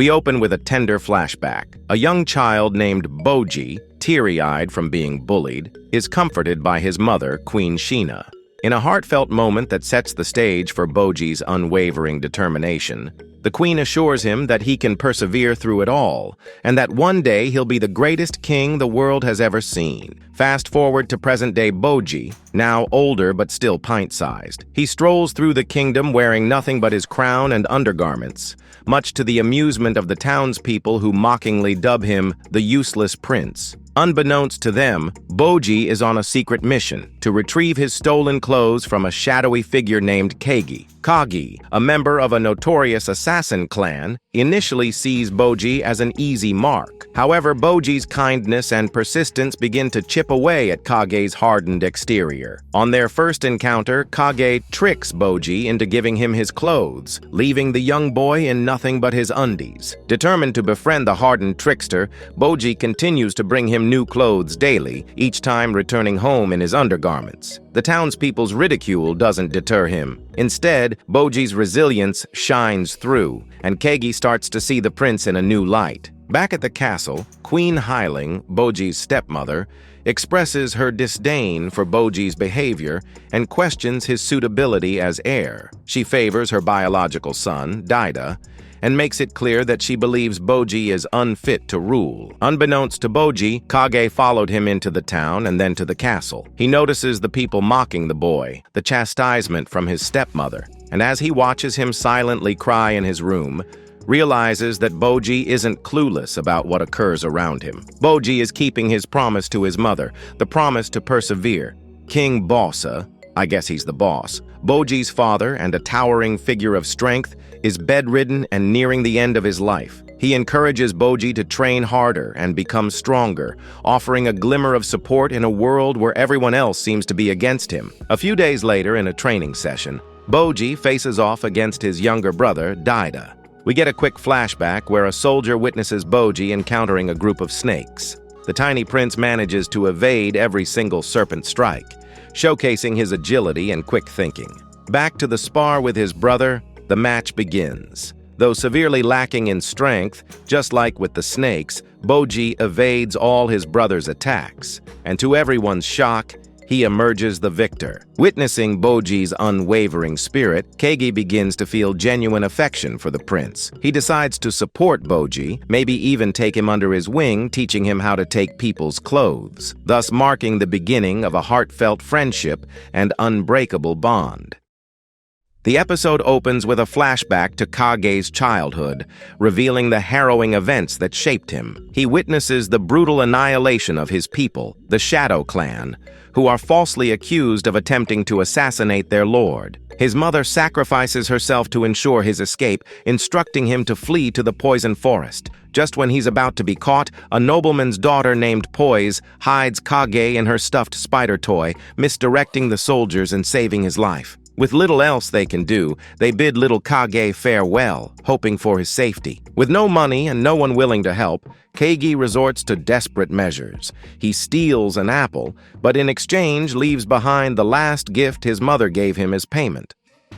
We open with a tender flashback. A young child named Boji, teary-eyed from being bullied, is comforted by his mother, Queen Shina. In a heartfelt moment that sets the stage for Boji's unwavering determination, the queen assures him that he can persevere through it all, and that one day he'll be the greatest king the world has ever seen. Fast forward to present-day Boji, now older but still pint-sized. He strolls through the kingdom wearing nothing but his crown and undergarments, much to the amusement of the townspeople who mockingly dub him the useless prince. Unbeknownst to them, Boji is on a secret mission to retrieve his stolen clothes from a shadowy figure named Kagi. Kagi, a member of a notorious assassin clan, initially sees Boji as an easy mark. However, Boji's kindness and persistence begin to chip away at Kage's hardened exterior. On their first encounter, Kage tricks Boji into giving him his clothes, leaving the young boy in nothing but his undies. Determined to befriend the hardened trickster, Boji continues to bring him new clothes daily, each time returning home in his undergarments. The townspeople's ridicule doesn't deter him. Instead, Boji's resilience shines through, and Kagi starts to see the prince in a new light. Back at the castle, Queen Hyling, Boji's stepmother, expresses her disdain for Boji's behavior and questions his suitability as heir. She favors her biological son, Daida, and makes it clear that she believes Boji is unfit to rule. Unbeknownst to Boji, Kage followed him into the town and then to the castle. He notices the people mocking the boy, the chastisement from his stepmother, and as he watches him silently cry in his room, realizes that Boji isn't clueless about what occurs around him. Boji is keeping his promise to his mother, the promise to persevere. King Bossa, I guess he's the boss, Boji's father and a towering figure of strength, is bedridden and nearing the end of his life. He encourages Boji to train harder and become stronger, offering a glimmer of support in a world where everyone else seems to be against him. A few days later, in a training session, Boji faces off against his younger brother, Daida. We get a quick flashback where a soldier witnesses Boji encountering a group of snakes. The tiny prince manages to evade every single serpent strike, showcasing his agility and quick thinking. Back to the spar with his brother, the match begins. Though severely lacking in strength, just like with the snakes, Boji evades all his brother's attacks, and to everyone's shock, he emerges the victor. Witnessing Boji's unwavering spirit, Kagi begins to feel genuine affection for the prince. He decides to support Boji, maybe even take him under his wing, teaching him how to take people's clothes, thus marking the beginning of a heartfelt friendship and unbreakable bond. The episode opens with a flashback to Kage's childhood, revealing the harrowing events that shaped him. He witnesses the brutal annihilation of his people, the Shadow Clan, who are falsely accused of attempting to assassinate their lord. His mother sacrifices herself to ensure his escape, instructing him to flee to the poison forest. Just when he's about to be caught, a nobleman's daughter named Poise hides Kage in her stuffed spider toy, misdirecting the soldiers and saving his life. With little else they can do, they bid little Kage farewell, hoping for his safety. With no money and no one willing to help, Kagi resorts to desperate measures. He steals an apple, but in exchange leaves behind the last gift his mother gave him as payment.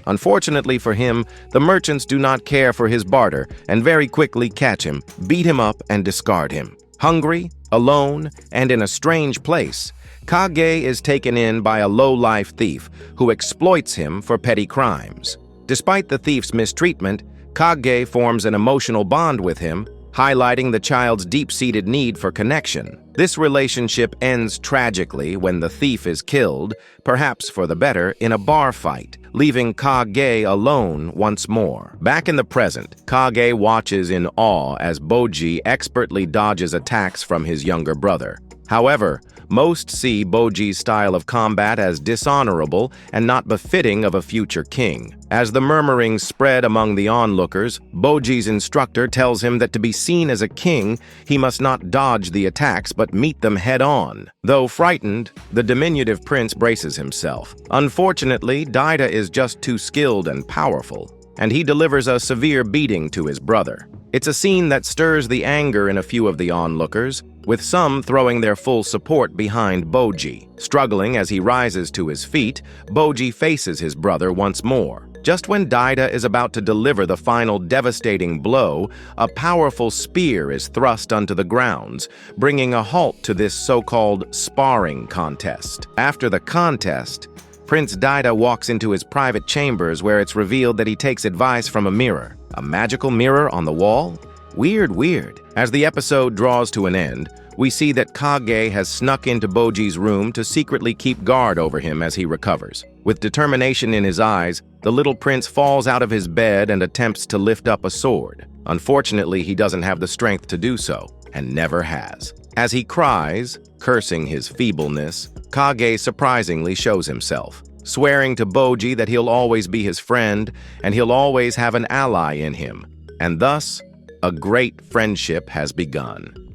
Unfortunately for him, the merchants do not care for his barter and very quickly catch him, beat him up, and discard him. Hungry, alone, and in a strange place, Kage is taken in by a low-life thief who exploits him for petty crimes. Despite the thief's mistreatment, Kage forms an emotional bond with him, highlighting the child's deep-seated need for connection. This relationship ends tragically when the thief is killed, perhaps for the better, in a bar fight, leaving Kage alone once more. Back in the present, Kage watches in awe as Boji expertly dodges attacks from his younger brother. However, most see Boji's style of combat as dishonorable and not befitting of a future king. As the murmurings spread among the onlookers, Boji's instructor tells him that to be seen as a king, he must not dodge the attacks but meet them head-on. Though frightened, the diminutive prince braces himself. Unfortunately, Daida is just too skilled and powerful, and he delivers a severe beating to his brother. It's a scene that stirs the anger in a few of the onlookers, with some throwing their full support behind Boji. Struggling as he rises to his feet, Boji faces his brother once more. Just when Daida is about to deliver the final devastating blow, a powerful spear is thrust onto the grounds, bringing a halt to this so-called sparring contest. After the contest, Prince Daida walks into his private chambers where it's revealed that he takes advice from a mirror. A magical mirror on the wall? Weird. As the episode draws to an end, we see that Kage has snuck into Boji's room to secretly keep guard over him as he recovers. With determination in his eyes, the little prince falls out of his bed and attempts to lift up a sword. Unfortunately, he doesn't have the strength to do so, and never has. As he cries, cursing his feebleness, Kage surprisingly shows himself, swearing to Boji that he'll always be his friend and he'll always have an ally in him. And thus, a great friendship has begun.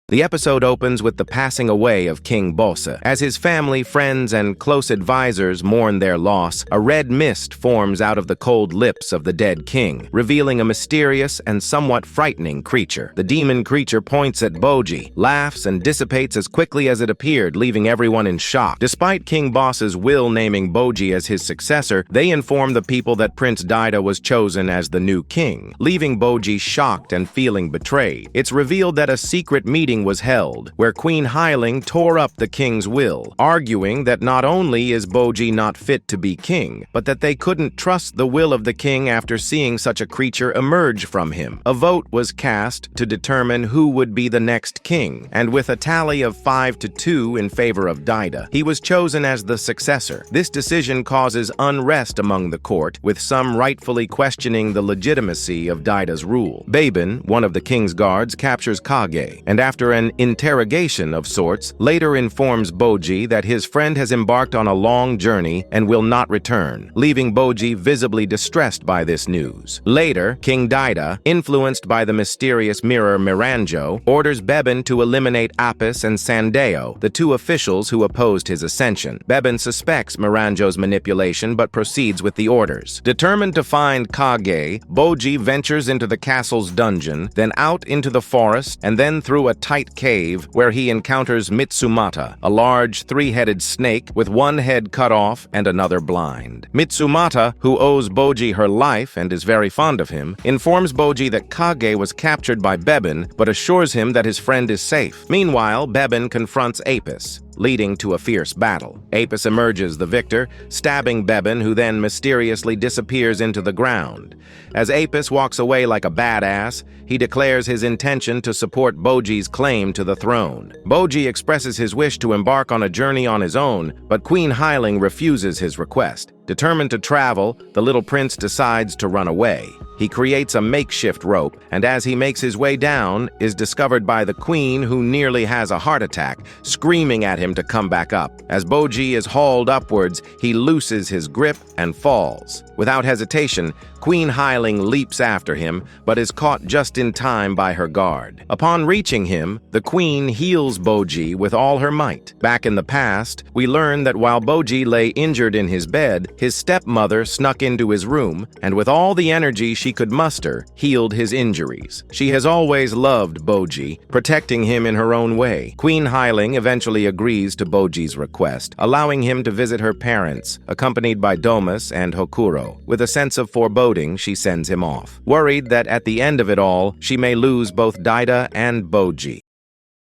The episode opens with the passing away of King Bosse. As his family, friends, and close advisors mourn their loss, a red mist forms out of the cold lips of the dead king, revealing a mysterious and somewhat frightening creature. The demon creature points at Boji, laughs, and dissipates as quickly as it appeared, leaving everyone in shock. Despite King Bosse's will naming Boji as his successor, they inform the people that Prince Daida was chosen as the new king, leaving Boji shocked and feeling betrayed. It's revealed that a secret meeting was held, where Queen Hyling tore up the king's will, arguing that not only is Boji not fit to be king, but that they couldn't trust the will of the king after seeing such a creature emerge from him. A vote was cast to determine who would be the next king, and with a tally of 5-2 in favor of Daida, he was chosen as the successor. This decision causes unrest among the court, with some rightfully questioning the legitimacy of Daida's rule. Babin, one of the king's guards, captures Kage, and after an interrogation of sorts, later informs Boji that his friend has embarked on a long journey and will not return, leaving Boji visibly distressed by this news. Later, King Daida, influenced by the mysterious mirror Miranjo, orders Bebin to eliminate Apis and Sandeo, the two officials who opposed his ascension. Bebin suspects Miranjo's manipulation but proceeds with the orders. Determined to find Kage, Boji ventures into the castle's dungeon, then out into the forest, and then through a tight cave where he encounters Mitsumata, a large three-headed snake with one head cut off and another blind. Mitsumata, who owes Boji her life and is very fond of him, informs Boji that Kage was captured by Bebin but assures him that his friend is safe. Meanwhile, Bebin confronts Apis, leading to a fierce battle. Apis emerges the victor, stabbing Bebin, who then mysteriously disappears into the ground. As Apis walks away like a badass, he declares his intention to support Boji's claim to the throne. Boji expresses his wish to embark on a journey on his own, but Queen Hyling refuses his request. Determined to travel, the little prince decides to run away. He creates a makeshift rope, and as he makes his way down, is discovered by the queen, who nearly has a heart attack, screaming at him to come back up. As Boji is hauled upwards, he looses his grip and falls. Without hesitation, Queen Hyling leaps after him, but is caught just in time by her guard. Upon reaching him, the queen heals Boji with all her might. Back in the past, we learn that while Boji lay injured in his bed, his stepmother snuck into his room, and with all the energy she could muster, healed his injuries. She has always loved Boji, protecting him in her own way. Queen Hyling eventually agrees to Boji's request, allowing him to visit her parents, accompanied by Domus and Hokuro. With a sense of foreboding, she sends him off, worried that at the end of it all, she may lose both Daida and Boji.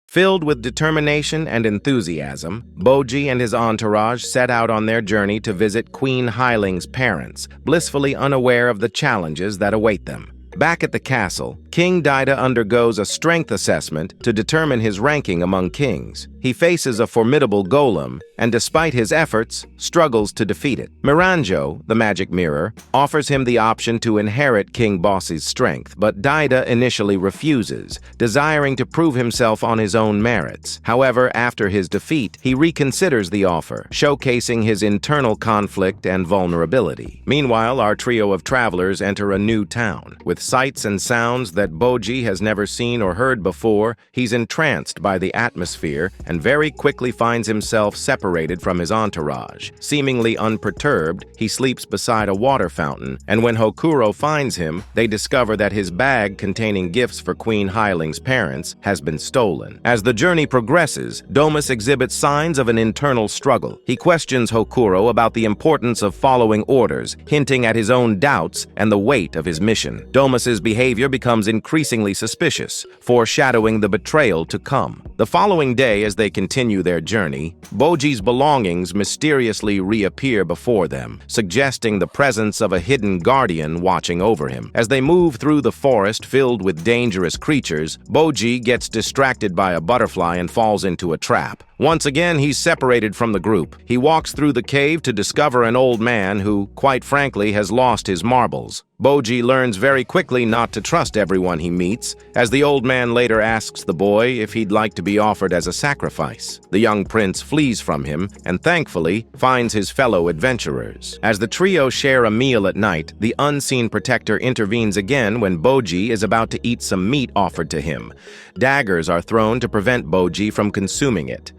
Filled with determination and enthusiasm, Boji and his entourage set out on their journey to visit Queen Hyling's parents, blissfully unaware of the challenges that await them. Back at the castle, King Daida undergoes a strength assessment to determine his ranking among kings. He faces a formidable golem, and despite his efforts, struggles to defeat it. Miranjo, the magic mirror, offers him the option to inherit King Bosse's strength, but Daida initially refuses, desiring to prove himself on his own merits. However, after his defeat, he reconsiders the offer, showcasing his internal conflict and vulnerability. Meanwhile, our trio of travelers enter a new town, with sights and sounds that Boji has never seen or heard before, he's entranced by the atmosphere and very quickly finds himself separated from his entourage. Seemingly unperturbed, he sleeps beside a water fountain, and when Hokuro finds him, they discover that his bag containing gifts for Queen Hyeling's parents has been stolen. As the journey progresses, Domus exhibits signs of an internal struggle. He questions Hokuro about the importance of following orders, hinting at his own doubts and the weight of his mission. Domus's behavior becomes increasingly suspicious, foreshadowing the betrayal to come. The following day, as they continue their journey, Boji's belongings mysteriously reappear before them, suggesting the presence of a hidden guardian watching over him. As they move through the forest filled with dangerous creatures, Boji gets distracted by a butterfly and falls into a trap. Once again, he's separated from the group. He walks through the cave to discover an old man who, quite frankly, has lost his marbles. Boji learns very quickly not to trust everyone he meets, as the old man later asks the boy if he'd like to be offered as a sacrifice. The young prince flees from him and, thankfully, finds his fellow adventurers. As the trio share a meal at night, the unseen protector intervenes again when Boji is about to eat some meat offered to him. Daggers are thrown to prevent Boji from consuming it.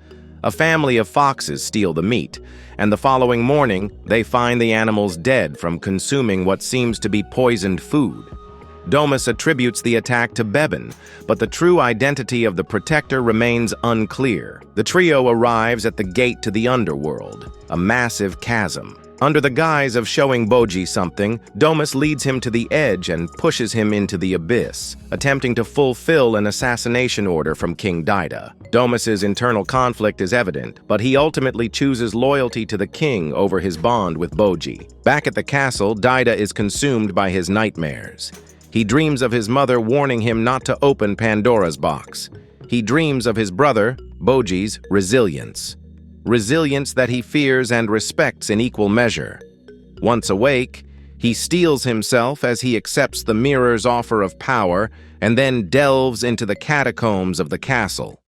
A family of foxes steal the meat, and the following morning, they find the animals dead from consuming what seems to be poisoned food. Domus attributes the attack to Bebin, but the true identity of the protector remains unclear. The trio arrives at the gate to the underworld, a massive chasm. Under the guise of showing Boji something, Domus leads him to the edge and pushes him into the abyss, attempting to fulfill an assassination order from King Daida. Domus's internal conflict is evident, but he ultimately chooses loyalty to the king over his bond with Boji. Back at the castle, Daida is consumed by his nightmares. He dreams of his mother warning him not to open Pandora's box. He dreams of his brother, Boji's, resilience. Resilience that he fears and respects in equal measure. Once awake, he steels himself as he accepts the mirror's offer of power and then delves into the catacombs of the castle.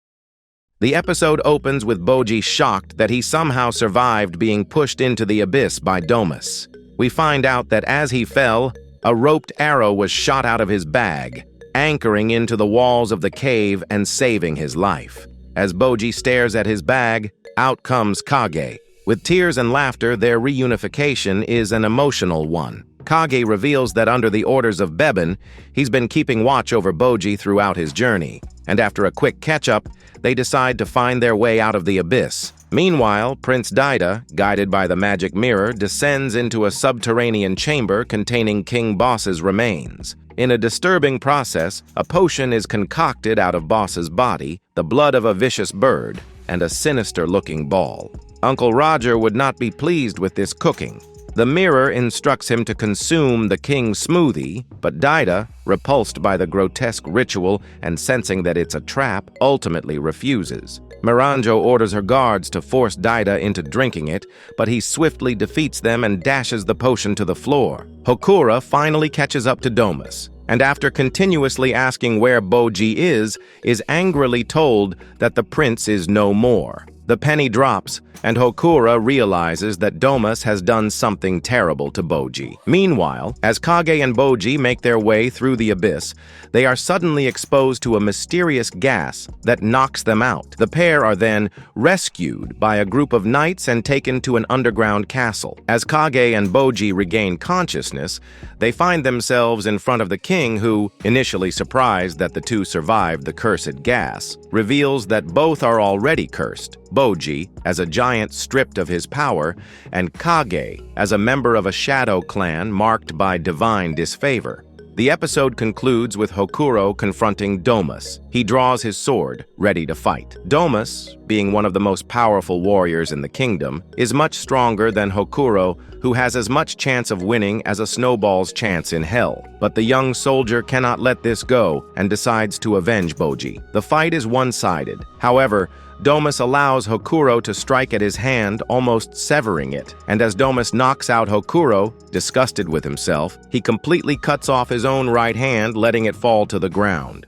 The episode opens with Boji shocked that he somehow survived being pushed into the abyss by Domus. We find out that as he fell, a roped arrow was shot out of his bag, anchoring into the walls of the cave and saving his life. As Boji stares at his bag, out comes Kage. With tears and laughter, their reunification is an emotional one. Kage reveals that under the orders of Bebin, he's been keeping watch over Boji throughout his journey, and after a quick catch-up, they decide to find their way out of the abyss. Meanwhile, Prince Daida, guided by the magic mirror, descends into a subterranean chamber containing King Boss's remains. In a disturbing process, a potion is concocted out of Boss's body, the blood of a vicious bird, and a sinister-looking ball. Uncle Roger would not be pleased with this cooking. The mirror instructs him to consume the king's smoothie, but Daida, repulsed by the grotesque ritual and sensing that it's a trap, ultimately refuses. Miranjo orders her guards to force Daida into drinking it, but he swiftly defeats them and dashes the potion to the floor. Hokura finally catches up to Domus, and after continuously asking where Boji is angrily told that the prince is no more. The penny drops, and Hokura realizes that Domus has done something terrible to Boji. Meanwhile, as Kage and Boji make their way through the abyss, they are suddenly exposed to a mysterious gas that knocks them out. The pair are then rescued by a group of knights and taken to an underground castle. As Kage and Boji regain consciousness, they find themselves in front of the king who, initially surprised that the two survived the cursed gas, reveals that both are already cursed. Boji, as a giant stripped of his power, and Kage, as a member of a shadow clan marked by divine disfavor. The episode concludes with Hokuro confronting Domus. He draws his sword, ready to fight. Domus, being one of the most powerful warriors in the kingdom, is much stronger than Hokuro, who has as much chance of winning as a snowball's chance in hell. But the young soldier cannot let this go and decides to avenge Boji. The fight is one-sided. However, Domus allows Hokuro to strike at his hand, almost severing it, and as Domus knocks out Hokuro, disgusted with himself, he completely cuts off his own right hand, letting it fall to the ground.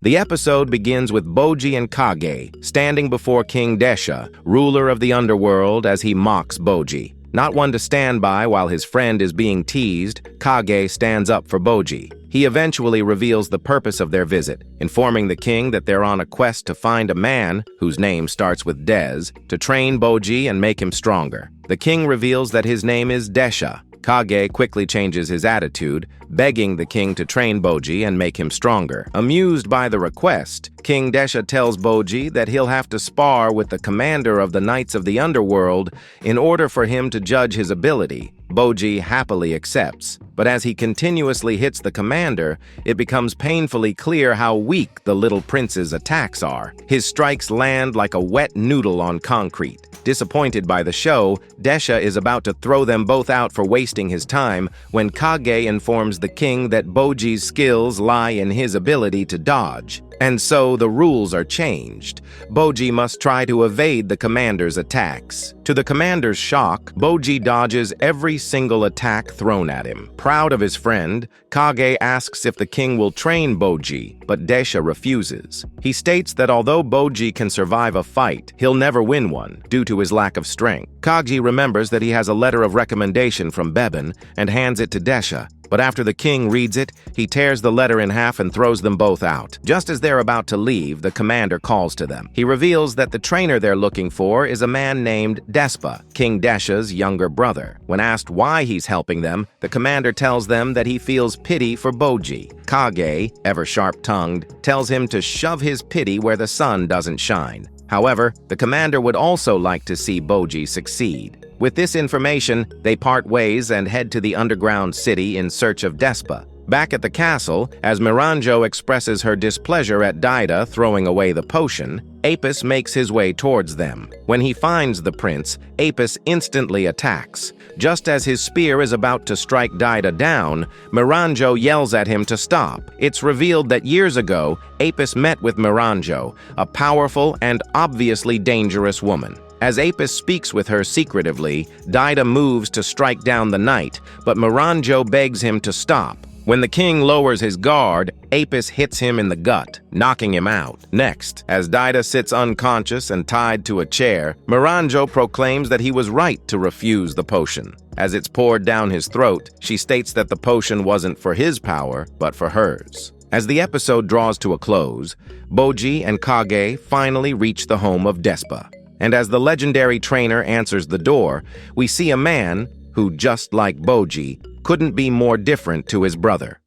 The episode begins with Boji and Kage standing before King Desha, ruler of the underworld, as he mocks Boji. Not one to stand by while his friend is being teased, Kage stands up for Boji. He eventually reveals the purpose of their visit, informing the king that they're on a quest to find a man, whose name starts with Des, to train Boji and make him stronger. The king reveals that his name is Desha. Kage quickly changes his attitude, begging the king to train Boji and make him stronger. Amused by the request, King Desha tells Boji that he'll have to spar with the commander of the Knights of the Underworld in order for him to judge his ability. Boji happily accepts, but as he continuously hits the commander, it becomes painfully clear how weak the little prince's attacks are. His strikes land like a wet noodle on concrete. Disappointed by the show, Desha is about to throw them both out for wasting his time when Kage informs the king that Boji's skills lie in his ability to dodge. And so the rules are changed. Boji must try to evade the commander's attacks. To the commander's shock, Boji dodges every single attack thrown at him. Proud of his friend, Kage asks if the king will train Boji, but Desha refuses. He states that although Boji can survive a fight, he'll never win one due to his lack of strength. Kage remembers that he has a letter of recommendation from Beben and hands it to Desha. But after the king reads it, he tears the letter in half and throws them both out. Just as they're about to leave, the commander calls to them. He reveals that the trainer they're looking for is a man named Despa, King Desha's younger brother. When asked why he's helping them, the commander tells them that he feels pity for Boji. Kage, ever sharp-tongued, tells him to shove his pity where the sun doesn't shine. However, the commander would also like to see Boji succeed. With this information, they part ways and head to the underground city in search of Despa. Back at the castle, as Miranjo expresses her displeasure at Daida throwing away the potion, Apis makes his way towards them. When he finds the prince, Apis instantly attacks. Just as his spear is about to strike Daida down, Miranjo yells at him to stop. It's revealed that years ago, Apis met with Miranjo, a powerful and obviously dangerous woman. As Apis speaks with her secretively, Daida moves to strike down the knight, but Miranjo begs him to stop. When the king lowers his guard, Apis hits him in the gut, knocking him out. Next, as Daida sits unconscious and tied to a chair, Miranjo proclaims that he was right to refuse the potion. As it's poured down his throat, she states that the potion wasn't for his power, but for hers. As the episode draws to a close, Boji and Kage finally reach the home of Despa. And as the legendary trainer answers the door, we see a man who, just like Boji, couldn't be more different to his brother.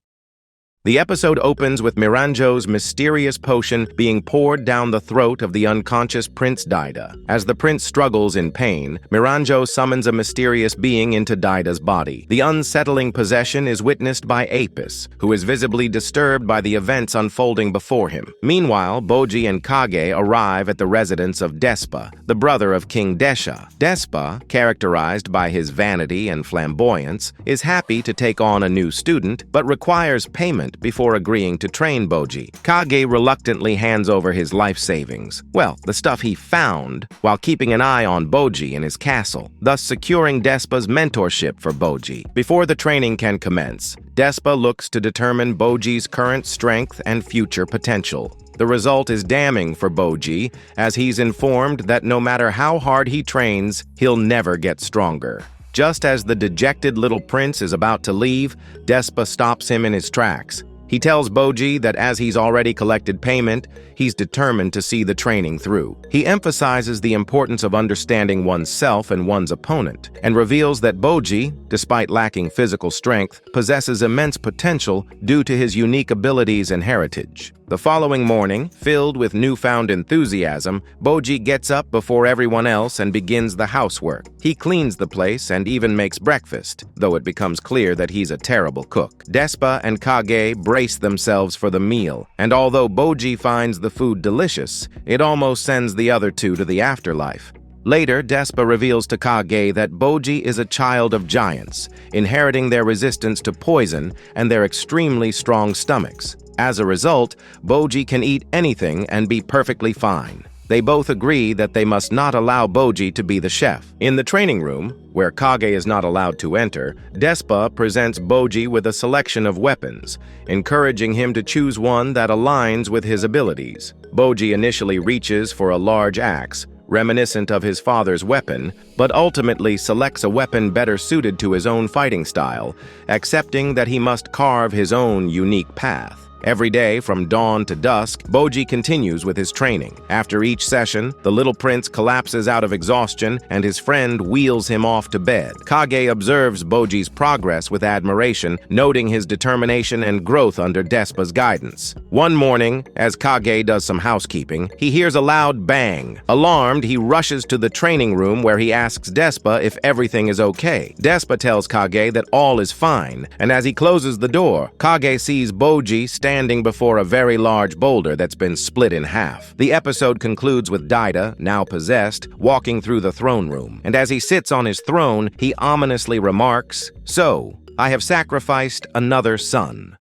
The episode opens with Miranjo's mysterious potion being poured down the throat of the unconscious Prince Daida. As the prince struggles in pain, Miranjo summons a mysterious being into Daida's body. The unsettling possession is witnessed by Apis, who is visibly disturbed by the events unfolding before him. Meanwhile, Boji and Kage arrive at the residence of Despa, the brother of King Desha. Despa, characterized by his vanity and flamboyance, is happy to take on a new student, but requires payment before agreeing to train Boji. Kage reluctantly hands over his life savings, well, the stuff he found, while keeping an eye on Boji in his castle, thus securing Despa's mentorship for Boji. Before the training can commence, Despa looks to determine Boji's current strength and future potential. The result is damning for Boji, as he's informed that no matter how hard he trains, he'll never get stronger. Just as the dejected little prince is about to leave, Despa stops him in his tracks. He tells Boji that as he's already collected payment, he's determined to see the training through. He emphasizes the importance of understanding oneself and one's opponent, and reveals that Boji, despite lacking physical strength, possesses immense potential due to his unique abilities and heritage. The following morning, filled with newfound enthusiasm, Boji gets up before everyone else and begins the housework. He cleans the place and even makes breakfast, though it becomes clear that he's a terrible cook. Despa and Kage brace themselves for the meal, and although Boji finds the food delicious, it almost sends the other two to the afterlife. Later, Despa reveals to Kage that Boji is a child of giants, inheriting their resistance to poison and their extremely strong stomachs. As a result, Boji can eat anything and be perfectly fine. They both agree that they must not allow Boji to be the chef. In the training room, where Kage is not allowed to enter, Despa presents Boji with a selection of weapons, encouraging him to choose one that aligns with his abilities. Boji initially reaches for a large axe, reminiscent of his father's weapon, but ultimately selects a weapon better suited to his own fighting style, accepting that he must carve his own unique path. Every day, from dawn to dusk, Boji continues with his training. After each session, the little prince collapses out of exhaustion and his friend wheels him off to bed. Kage observes Boji's progress with admiration, noting his determination and growth under Despa's guidance. One morning, as Kage does some housekeeping, he hears a loud bang. Alarmed, he rushes to the training room where he asks Despa if everything is okay. Despa tells Kage that all is fine, and as he closes the door, Kage sees Boji standing before a very large boulder that's been split in half. The episode concludes with Daida, now possessed, walking through the throne room. And as he sits on his throne, he ominously remarks, "So, I have sacrificed another son."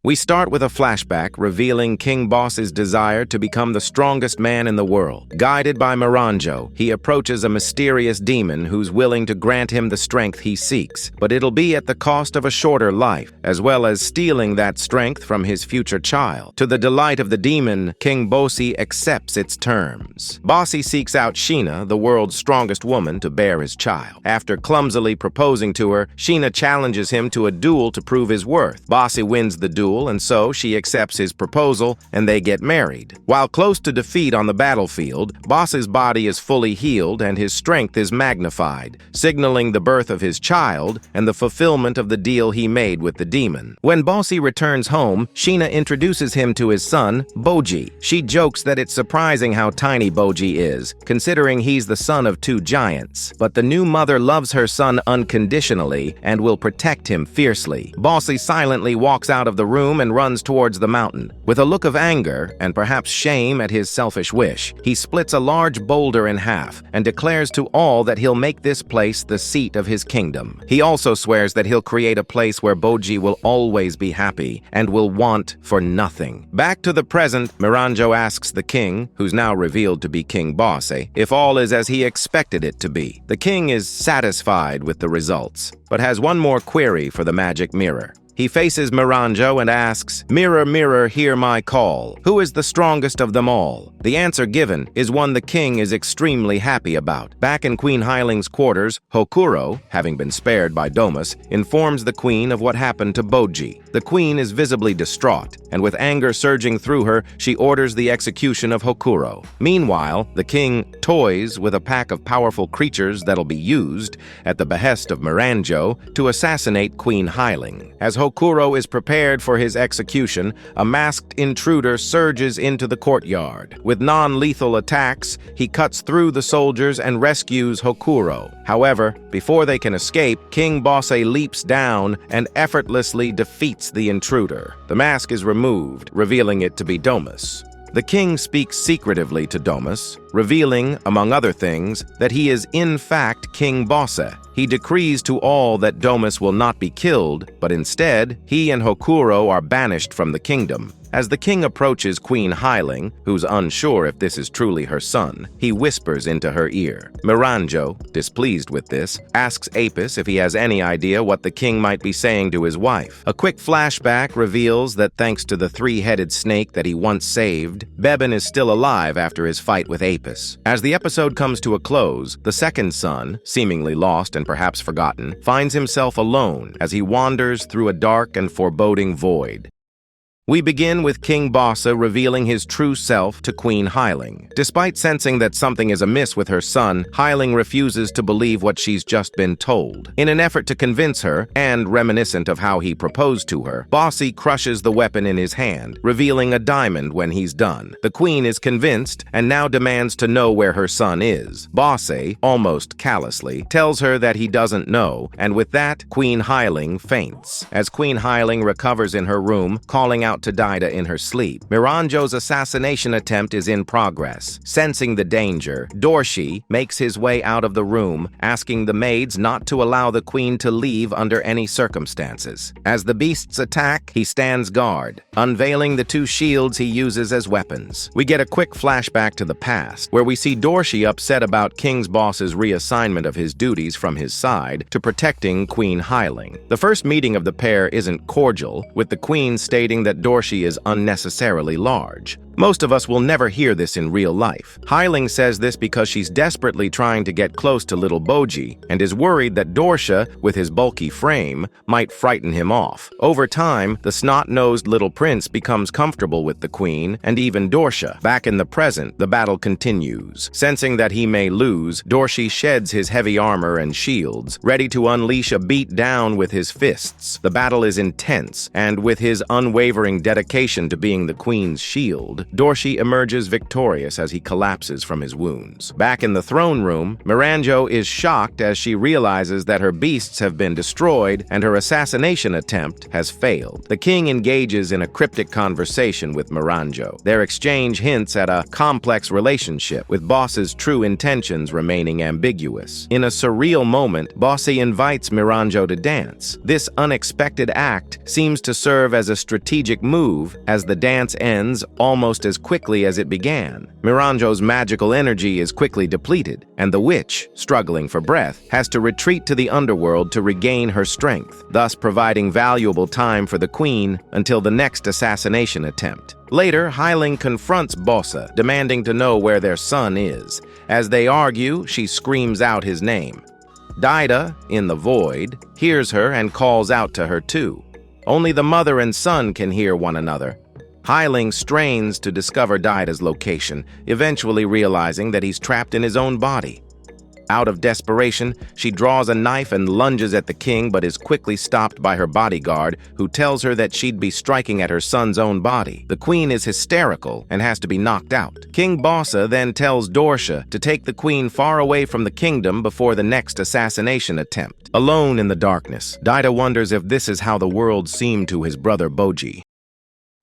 We start with a flashback revealing King Boss's desire to become the strongest man in the world. Guided by Miranjo, he approaches a mysterious demon who's willing to grant him the strength he seeks, but it'll be at the cost of a shorter life, as well as stealing that strength from his future child. To the delight of the demon, King Bossi accepts its terms. Bossi seeks out Sheena, the world's strongest woman, to bear his child. After clumsily proposing to her, Sheena challenges him to a duel to prove his worth. Bossi wins the duel, and so she accepts his proposal, and they get married. While close to defeat on the battlefield, Boss's body is fully healed and his strength is magnified, signaling the birth of his child and the fulfillment of the deal he made with the demon. When Bossi returns home, Sheena introduces him to his son, Boji. She jokes that it's surprising how tiny Boji is, considering he's the son of two giants. But the new mother loves her son unconditionally and will protect him fiercely. Bossi silently walks out of the room and runs towards the mountain. With a look of anger and perhaps shame at his selfish wish, he splits a large boulder in half and declares to all that he'll make this place the seat of his kingdom. He also swears that he'll create a place where Boji will always be happy and will want for nothing. Back to the present, Miranjo asks the king, who's now revealed to be King Bosse, if all is as he expected it to be. The king is satisfied with the results, but has one more query for the magic mirror. He faces Miranjo and asks, "Mirror, mirror, hear my call. Who is the strongest of them all?" The answer given is one the king is extremely happy about. Back in Queen Heiling's quarters, Hokuro, having been spared by Domus, informs the queen of what happened to Boji. The queen is visibly distraught, and with anger surging through her, she orders the execution of Hokuro. Meanwhile, the king toys with a pack of powerful creatures that'll be used, at the behest of Miranjo, to assassinate Queen Heiling. As Hokuro is prepared for his execution, a masked intruder surges into the courtyard. With non-lethal attacks, he cuts through the soldiers and rescues Hokuro. However, before they can escape, King Bosse leaps down and effortlessly defeats the intruder. The mask is removed, revealing it to be Domus. The king speaks secretively to Domus, revealing, among other things, that he is in fact King Bosse. He decrees to all that Domus will not be killed, but instead, he and Hokuro are banished from the kingdom. As the king approaches Queen Heiling, who's unsure if this is truly her son, he whispers into her ear. Miranjo, displeased with this, asks Apis if he has any idea what the king might be saying to his wife. A quick flashback reveals that thanks to the three-headed snake that he once saved, Bebin is still alive after his fight with Apis. As the episode comes to a close, the second son, seemingly lost and perhaps forgotten, finds himself alone as he wanders through a dark and foreboding void. We begin with King Bosse revealing his true self to Queen Heiling. Despite sensing that something is amiss with her son, Heiling refuses to believe what she's just been told. In an effort to convince her, and reminiscent of how he proposed to her, Bosse crushes the weapon in his hand, revealing a diamond when he's done. The queen is convinced and now demands to know where her son is. Bosse, almost callously, tells her that he doesn't know, and with that, Queen Heiling faints. As Queen Heiling recovers in her room, calling out to Daida in her sleep, Miranjo's assassination attempt is in progress. Sensing the danger, Dorshi makes his way out of the room, asking the maids not to allow the queen to leave under any circumstances. As the beasts attack, he stands guard, unveiling the two shields he uses as weapons. We get a quick flashback to the past, where we see Dorshi upset about King Boss's reassignment of his duties from his side to protecting Queen Heiling. The first meeting of the pair isn't cordial, with the queen stating that Dorshi is unnecessarily large. Most of us will never hear this in real life. Hyling says this because she's desperately trying to get close to little Boji and is worried that Dorsha, with his bulky frame, might frighten him off. Over time, the snot-nosed little prince becomes comfortable with the queen and even Dorsha. Back in the present, the battle continues. Sensing that he may lose, Dorshi sheds his heavy armor and shields, ready to unleash a beat down with his fists. The battle is intense, and with his unwavering dedication to being the queen's shield, Dorshi emerges victorious as he collapses from his wounds. Back in the throne room, Miranjo is shocked as she realizes that her beasts have been destroyed and her assassination attempt has failed. The king engages in a cryptic conversation with Miranjo. Their exchange hints at a complex relationship, with Boss's true intentions remaining ambiguous. In a surreal moment, Bossy invites Miranjo to dance. This unexpected act seems to serve as a strategic move, as the dance ends almost as quickly as it began. Miranjo's magical energy is quickly depleted, and the witch, struggling for breath, has to retreat to the underworld to regain her strength, thus providing valuable time for the queen until the next assassination attempt. Later, Hyling confronts Bossa, demanding to know where their son is. As they argue, she screams out his name. Daida, in the void, hears her and calls out to her too. Only the mother and son can hear one another. Hyling strains to discover Daida's location, eventually realizing that he's trapped in his own body. Out of desperation, she draws a knife and lunges at the king, but is quickly stopped by her bodyguard, who tells her that she'd be striking at her son's own body. The queen is hysterical and has to be knocked out. King Bossa then tells Dorsha to take the queen far away from the kingdom before the next assassination attempt. Alone in the darkness, Daida wonders if this is how the world seemed to his brother Boji.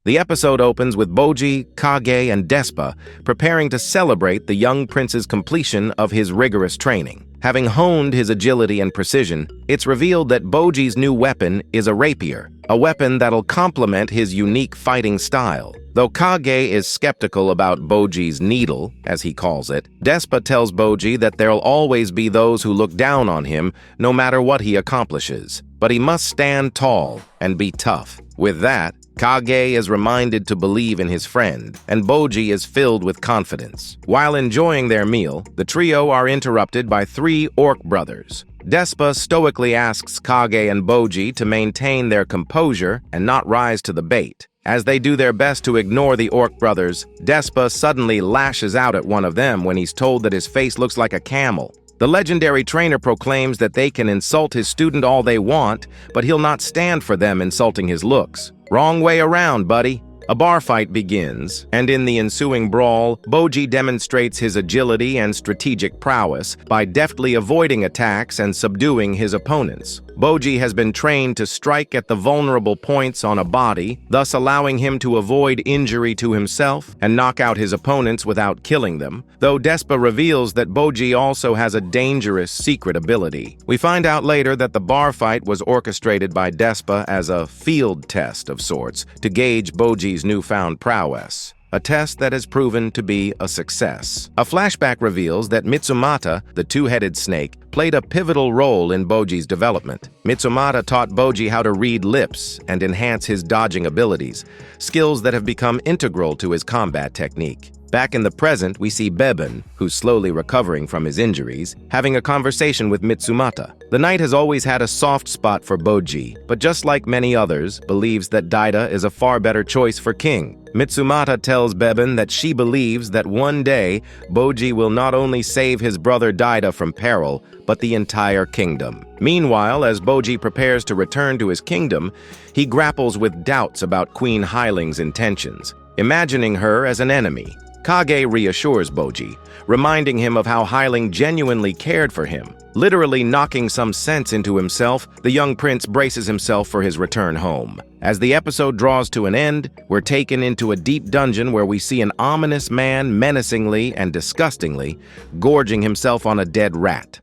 The episode opens with Boji, Kage, and Despa preparing to celebrate the young prince's completion of his rigorous training. Having honed his agility and precision, it's revealed that Boji's new weapon is a rapier, a weapon that'll complement his unique fighting style. Though Kage is skeptical about Boji's needle, as he calls it, Despa tells Boji that there'll always be those who look down on him no matter what he accomplishes. But he must stand tall and be tough. With that, Kage is reminded to believe in his friend, and Boji is filled with confidence. While enjoying their meal, the trio are interrupted by 3 orc brothers. Despa stoically asks Kage and Boji to maintain their composure and not rise to the bait. As they do their best to ignore the orc brothers, Despa suddenly lashes out at one of them when he's told that his face looks like a camel. The legendary trainer proclaims that they can insult his student all they want, but he'll not stand for them insulting his looks. Wrong way around, buddy. A bar fight begins, and in the ensuing brawl, Boji demonstrates his agility and strategic prowess by deftly avoiding attacks and subduing his opponents. Boji has been trained to strike at the vulnerable points on a body, thus allowing him to avoid injury to himself and knock out his opponents without killing them, though Despa reveals that Boji also has a dangerous secret ability. We find out later that the bar fight was orchestrated by Despa as a field test of sorts to gauge Boji's newfound prowess. A test that has proven to be a success. A flashback reveals that Mitsumata, the two-headed snake, played a pivotal role in Boji's development. Mitsumata taught Boji how to read lips and enhance his dodging abilities, skills that have become integral to his combat technique. Back in the present, we see Beben, who's slowly recovering from his injuries, having a conversation with Mitsumata. The knight has always had a soft spot for Boji, but just like many others, believes that Daida is a far better choice for king. Mitsumata tells Beben that she believes that one day, Boji will not only save his brother Daida from peril, but the entire kingdom. Meanwhile, as Boji prepares to return to his kingdom, he grapples with doubts about Queen Hyling's intentions, imagining her as an enemy. Kage reassures Boji, reminding him of how Hyling genuinely cared for him. Literally knocking some sense into himself, the young prince braces himself for his return home. As the episode draws to an end, we're taken into a deep dungeon where we see an ominous man menacingly and disgustingly gorging himself on a dead rat.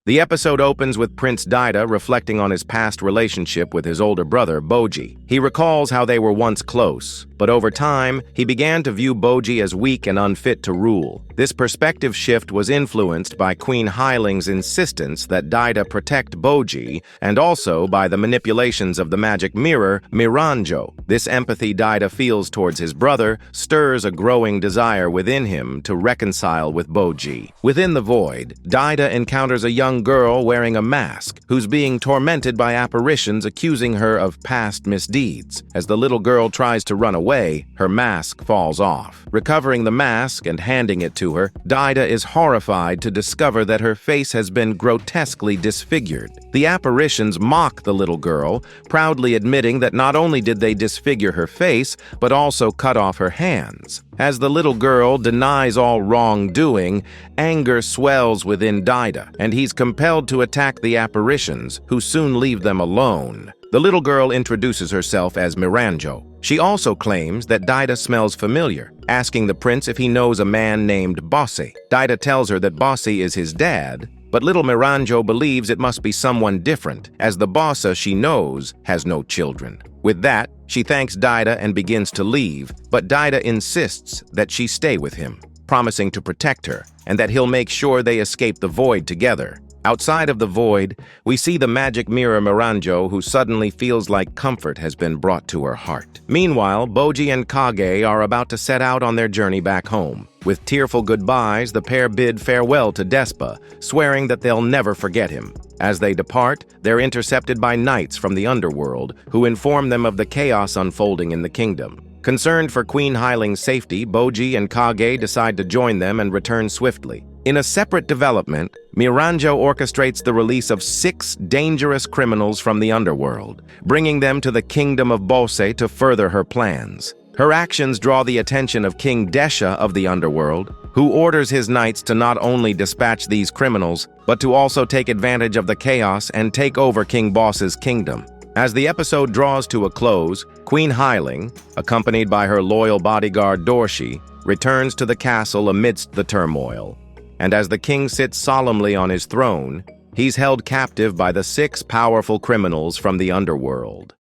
The episode opens with Prince Daida reflecting on his past relationship with his older brother, Boji. He recalls how they were once close, But over time, he began to view Boji as weak and unfit to rule. This perspective shift was influenced by Queen Hailing's insistence that Daida protect Boji, and also by the manipulations of the magic mirror, Miranjo. This empathy Daida feels towards his brother stirs a growing desire within him to reconcile with Boji. Within the void, Daida encounters a young girl wearing a mask, who's being tormented by apparitions accusing her of past misdeeds. As the little girl tries to run away, her mask falls off. Recovering the mask and handing it to her, Daida is horrified to discover that her face has been grotesquely disfigured. The apparitions mock the little girl, proudly admitting that not only did they disfigure her face, but also cut off her hands. As the little girl denies all wrongdoing, anger swells within Daida, and he's compelled to attack the apparitions, who soon leave them alone. The little girl introduces herself as Miranjo. She also claims that Daida smells familiar, asking the prince if he knows a man named Bosse. Daida tells her that Bosse is his dad, but little Miranjo believes it must be someone different, as the Bosse she knows has no children. With that, she thanks Daida and begins to leave, but Daida insists that she stay with him, promising to protect her, and that he'll make sure they escape the void together. Outside of the void, we see the magic mirror Miranjo, who suddenly feels like comfort has been brought to her heart. Meanwhile, Boji and Kage are about to set out on their journey back home. With tearful goodbyes, the pair bid farewell to Despa, swearing that they'll never forget him. As they depart, they're intercepted by knights from the underworld, who inform them of the chaos unfolding in the kingdom. Concerned for Queen Hailing's safety, Boji and Kage decide to join them and return swiftly. In a separate development, Miranjo orchestrates the release of 6 dangerous criminals from the underworld, bringing them to the kingdom of Bosse to further her plans. Her actions draw the attention of King Desha of the underworld, who orders his knights to not only dispatch these criminals, but to also take advantage of the chaos and take over King Boss's kingdom. As the episode draws to a close, Queen Hailing, accompanied by her loyal bodyguard Dorshi, returns to the castle amidst the turmoil. And as the king sits solemnly on his throne, he's held captive by the 6 powerful criminals from the underworld.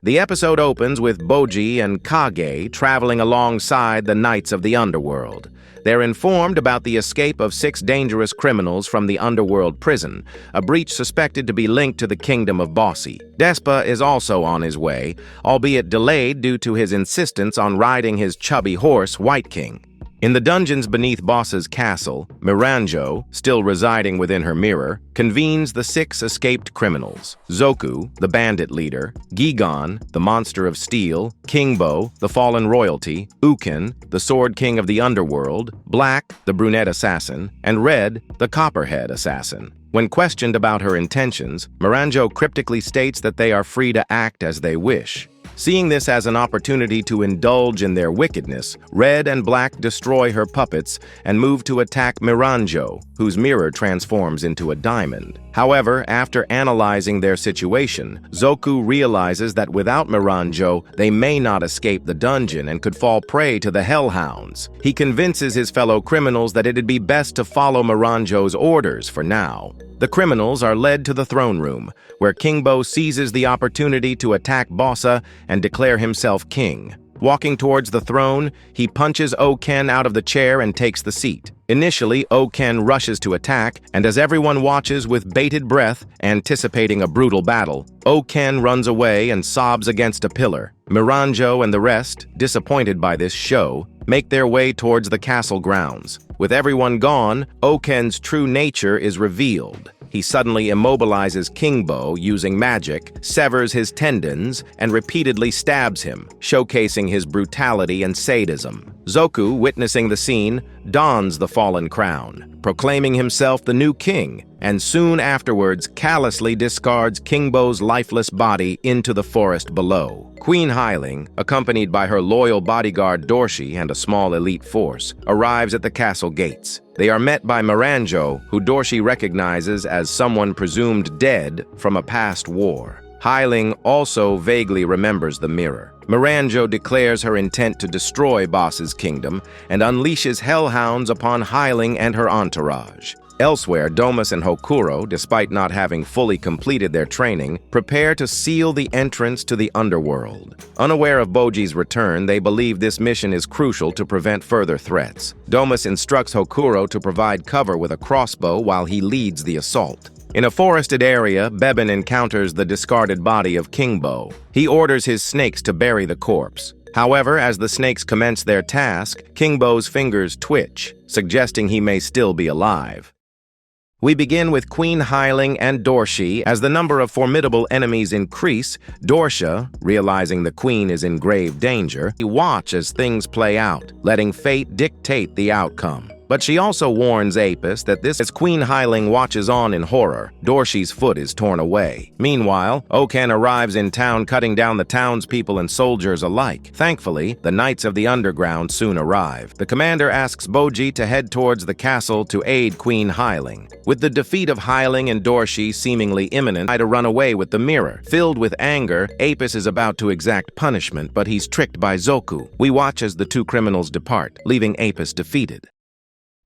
The episode opens with Boji and Kage traveling alongside the Knights of the Underworld. They're informed about the escape of 6 dangerous criminals from the underworld prison, a breach suspected to be linked to the kingdom of Bosse. Despa is also on his way, albeit delayed due to his insistence on riding his chubby horse, White King. In the dungeons beneath Boss's castle, Miranjo, still residing within her mirror, convenes the 6 escaped criminals: Zoku, the bandit leader; Gigon, the monster of steel; Kingbo, the fallen royalty; Uken, the sword king of the underworld; Black, the brunette assassin; and Red, the copperhead assassin. When questioned about her intentions, Miranjo cryptically states that they are free to act as they wish. Seeing this as an opportunity to indulge in their wickedness, Red and Black destroy her puppets and move to attack Miranjo, whose mirror transforms into a diamond. However, after analyzing their situation, Zoku realizes that without Miranjo, they may not escape the dungeon and could fall prey to the hellhounds. He convinces his fellow criminals that it'd be best to follow Miranjo's orders for now. The criminals are led to the throne room, where Kingbo seizes the opportunity to attack Bossa and declare himself king. Walking towards the throne, he punches Oken out of the chair and takes the seat. Initially, Oken rushes to attack, and as everyone watches with bated breath, anticipating a brutal battle, Oken runs away and sobs against a pillar. Miranjo and the rest, disappointed by this show, make their way towards the castle grounds. With everyone gone, Oken's true nature is revealed. He suddenly immobilizes Kingbo using magic, severs his tendons, and repeatedly stabs him, showcasing his brutality and sadism. Zoku, witnessing the scene, dons the fallen crown, proclaiming himself the new king, and soon afterwards callously discards Kingbo's lifeless body into the forest below. Queen Hailing, accompanied by her loyal bodyguard Dorshi and a small elite force, arrives at the castle gates. They are met by Miranjo, who Dorshi recognizes as someone presumed dead from a past war. Hailing also vaguely remembers the mirror. Miranjo declares her intent to destroy Boss's kingdom and unleashes hellhounds upon Hailing and her entourage. Elsewhere, Domus and Hokuro, despite not having fully completed their training, prepare to seal the entrance to the underworld. Unaware of Boji's return, they believe this mission is crucial to prevent further threats. Domus instructs Hokuro to provide cover with a crossbow while he leads the assault. In a forested area, Bebin encounters the discarded body of Kingbo. He orders his snakes to bury the corpse. However, as the snakes commence their task, Kingbo's fingers twitch, suggesting he may still be alive. We begin with Queen Hyling and Dorshi. As the number of formidable enemies increase, Dorsha, realizing the queen is in grave danger, watch as things play out, letting fate dictate the outcome. But she also warns Apis that as Queen Hyling watches on in horror, Dorshi's foot is torn away. Meanwhile, Oken arrives in town, cutting down the townspeople and soldiers alike. Thankfully, the Knights of the Underground soon arrive. The commander asks Boji to head towards the castle to aid Queen Hyling. With the defeat of Hyling and Dorshi seemingly imminent, try to run away with the mirror. Filled with anger, Apis is about to exact punishment, but he's tricked by Zoku. We watch as the two criminals depart, leaving Apis defeated.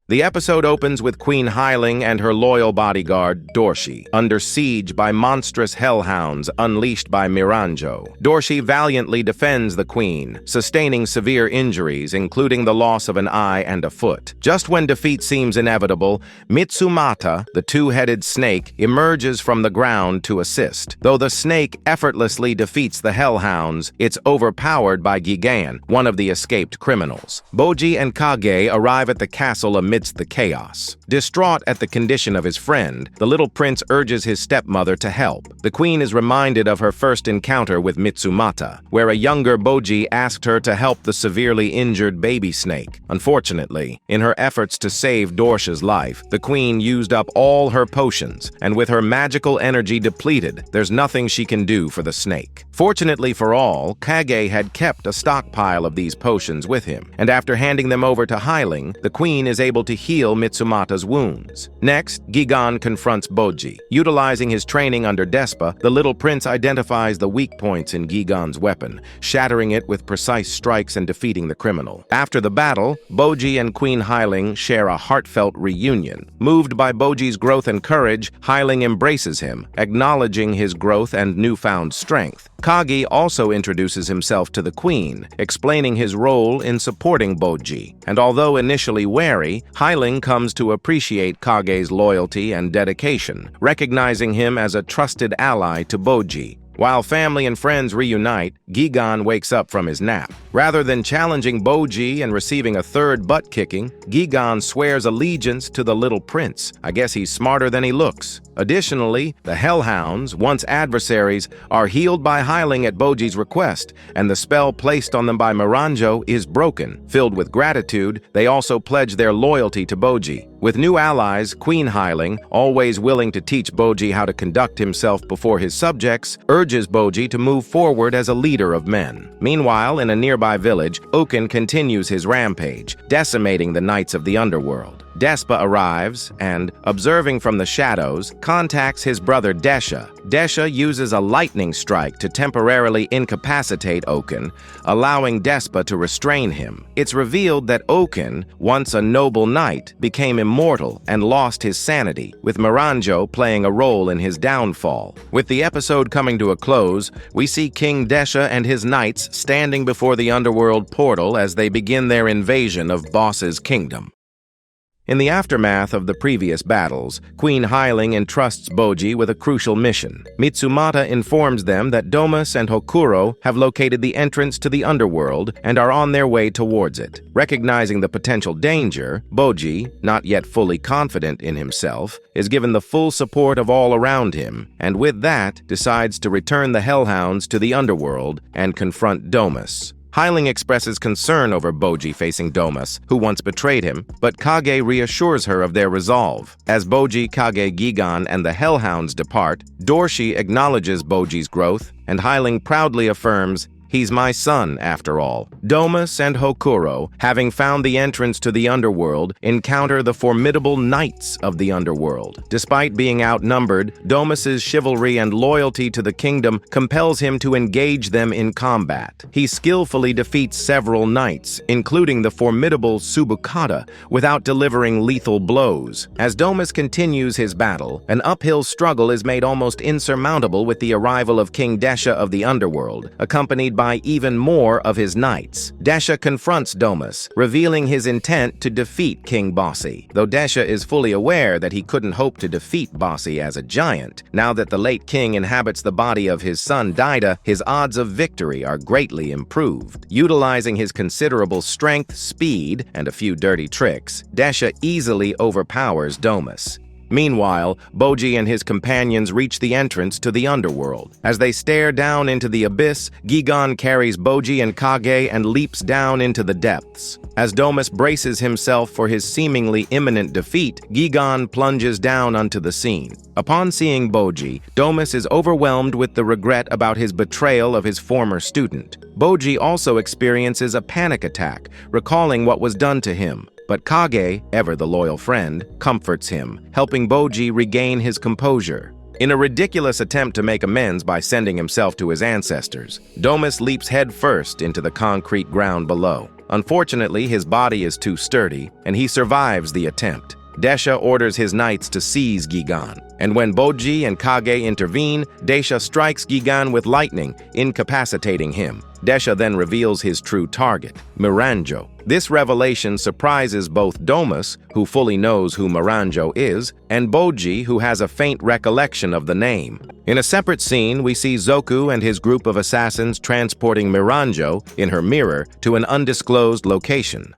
The episode opens with Queen Hyling and her loyal bodyguard, Dorshi, under siege by monstrous hellhounds unleashed by Miranjo. Dorshi valiantly defends the queen, sustaining severe injuries, including the loss of an eye and a foot. Just when defeat seems inevitable, Mitsumata, the two-headed snake, emerges from the ground to assist. Though the snake effortlessly defeats the hellhounds, it's overpowered by Gigan, one of the escaped criminals. Boji and Kage arrive at the castle amidst the chaos. Distraught at the condition of his friend, the little prince urges his stepmother to help. The queen is reminded of her first encounter with Mitsumata, where a younger Boji asked her to help the severely injured baby snake. Unfortunately, in her efforts to save Dorsha's life, the queen used up all her potions, and with her magical energy depleted, there's nothing she can do for the snake. Fortunately for all, Kage had kept a stockpile of these potions with him, and after handing them over to Hyling, the queen is able to heal Mitsumata's wounds. Next, Gigan confronts Boji. Utilizing his training under Despa, the little prince identifies the weak points in Gigan's weapon, shattering it with precise strikes and defeating the criminal. After the battle, Boji and Queen Hyling share a heartfelt reunion. Moved by Boji's growth and courage, Hyling embraces him, acknowledging his growth and newfound strength. Kage also introduces himself to the queen, explaining his role in supporting Boji. And although initially wary, Hyling comes to appreciate Kage's loyalty and dedication, recognizing him as a trusted ally to Boji. While family and friends reunite, Gigan wakes up from his nap. Rather than challenging Boji and receiving a third butt-kicking, Gigan swears allegiance to the little prince. I guess he's smarter than he looks. Additionally, the Hellhounds, once adversaries, are healed by Hyling at Boji's request, and the spell placed on them by Miranjo is broken. Filled with gratitude, they also pledge their loyalty to Boji. With new allies, Queen Hyling, always willing to teach Boji how to conduct himself before his subjects, urges Boji to move forward as a leader of men. Meanwhile, in a nearby village, Oken continues his rampage, decimating the Knights of the Underworld. Despa arrives and, observing from the shadows, contacts his brother Desha. Desha uses a lightning strike to temporarily incapacitate Oken, allowing Despa to restrain him. It's revealed that Oken, once a noble knight, became immortal and lost his sanity, with Miranjo playing a role in his downfall. With the episode coming to a close, we see King Desha and his knights standing before the underworld portal as they begin their invasion of Boss's kingdom. In the aftermath of the previous battles, Queen Hyling entrusts Boji with a crucial mission. Mitsumata informs them that Domus and Hokuro have located the entrance to the underworld and are on their way towards it. Recognizing the potential danger, Boji, not yet fully confident in himself, is given the full support of all around him, and with that, decides to return the Hellhounds to the underworld and confront Domus. Hyling expresses concern over Boji facing Domus, who once betrayed him, but Kage reassures her of their resolve. As Boji, Kage, Gigan, and the Hellhounds depart, Dorshi acknowledges Boji's growth, and Hyling proudly affirms He's my son, after all. Domus and Hokuro, having found the entrance to the underworld, encounter the formidable knights of the underworld. Despite being outnumbered, Domus's chivalry and loyalty to the kingdom compels him to engage them in combat. He skillfully defeats several knights, including the formidable Subukata, without delivering lethal blows. As Domus continues his battle, an uphill struggle is made almost insurmountable with the arrival of King Desha of the underworld, accompanied by even more of his knights. Desha confronts Domus, revealing his intent to defeat King Bossy. Though Desha is fully aware that he couldn't hope to defeat Bossy as a giant, now that the late king inhabits the body of his son Daida, his odds of victory are greatly improved. Utilizing his considerable strength, speed, and a few dirty tricks, Desha easily overpowers Domus. Meanwhile, Boji and his companions reach the entrance to the underworld. As they stare down into the abyss, Gigan carries Boji and Kage and leaps down into the depths. As Domus braces himself for his seemingly imminent defeat, Gigan plunges down onto the scene. Upon seeing Boji, Domus is overwhelmed with the regret about his betrayal of his former student. Boji also experiences a panic attack, recalling what was done to him. But Kage, ever the loyal friend, comforts him, helping Boji regain his composure. In a ridiculous attempt to make amends by sending himself to his ancestors, Domus leaps headfirst into the concrete ground below. Unfortunately, his body is too sturdy, and he survives the attempt. Desha orders his knights to seize Gigan, and when Boji and Kage intervene, Desha strikes Gigan with lightning, incapacitating him. Desha then reveals his true target, Miranjo. This revelation surprises both Domus, who fully knows who Miranjo is, and Boji, who has a faint recollection of the name. In a separate scene, we see Zoku and his group of assassins transporting Miranjo, in her mirror, to an undisclosed location.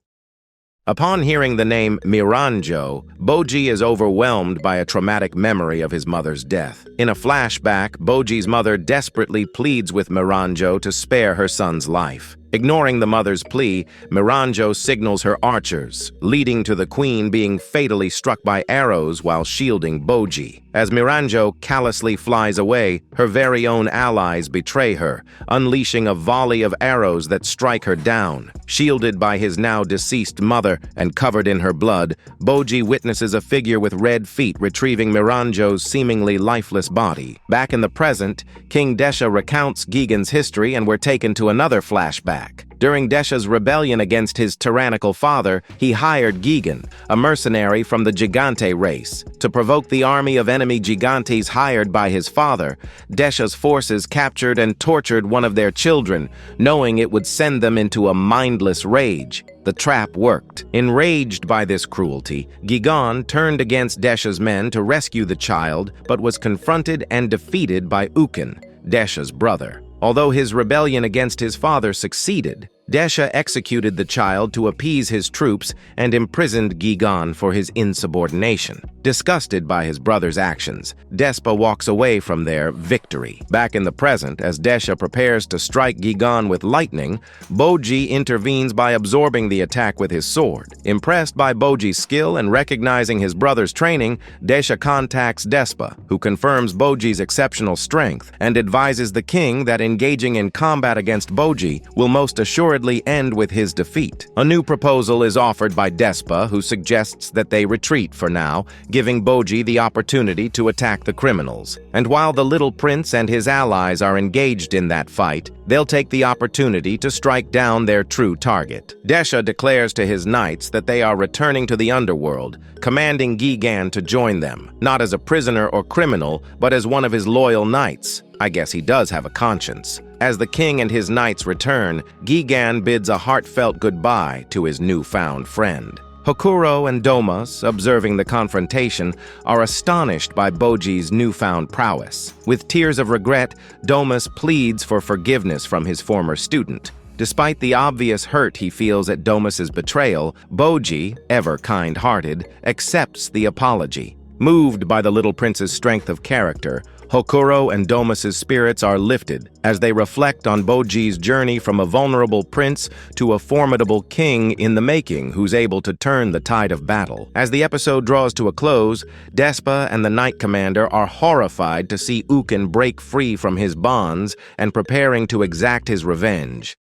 Upon hearing the name Miranjo, Boji is overwhelmed by a traumatic memory of his mother's death. In a flashback, Boji's mother desperately pleads with Miranjo to spare her son's life. Ignoring the mother's plea, Miranjo signals her archers, leading to the queen being fatally struck by arrows while shielding Boji. As Miranjo callously flies away, her very own allies betray her, unleashing a volley of arrows that strike her down. Shielded by his now deceased mother and covered in her blood, Boji witnesses a figure with red feet retrieving Miranjo's seemingly lifeless body. Back in the present, King Desha recounts Gigan's history and we're taken to another flashback. During Desha's rebellion against his tyrannical father, he hired Gigan, a mercenary from the Gigante race. To provoke the army of enemy Gigantes hired by his father, Desha's forces captured and tortured one of their children, knowing it would send them into a mindless rage. The trap worked. Enraged by this cruelty, Gigan turned against Desha's men to rescue the child, but was confronted and defeated by Uken, Desha's brother. Although his rebellion against his father succeeded, Desha executed the child to appease his troops and imprisoned Gigan for his insubordination. Disgusted by his brother's actions, Despa walks away from their victory. Back in the present, as Desha prepares to strike Gigan with lightning, Boji intervenes by absorbing the attack with his sword. Impressed by Boji's skill and recognizing his brother's training, Desha contacts Despa, who confirms Boji's exceptional strength and advises the king that engaging in combat against Boji will most assuredly end with his defeat. A new proposal is offered by Despa, who suggests that they retreat for now, giving Boji the opportunity to attack the criminals. And while the little prince and his allies are engaged in that fight, they'll take the opportunity to strike down their true target. Desha declares to his knights that they are returning to the underworld, commanding Gigan to join them, not as a prisoner or criminal, but as one of his loyal knights. I guess he does have a conscience. As the king and his knights return, Gigan bids a heartfelt goodbye to his newfound friend. Hokuro and Domus, observing the confrontation, are astonished by Boji's newfound prowess. With tears of regret, Domus pleads for forgiveness from his former student. Despite the obvious hurt he feels at Domus's betrayal, Boji, ever kind-hearted, accepts the apology. Moved by the little prince's strength of character, Hokuro and Domus's spirits are lifted as they reflect on Boji's journey from a vulnerable prince to a formidable king in the making who's able to turn the tide of battle. As the episode draws to a close, Despa and the Knight Commander are horrified to see Uken break free from his bonds and preparing to exact his revenge.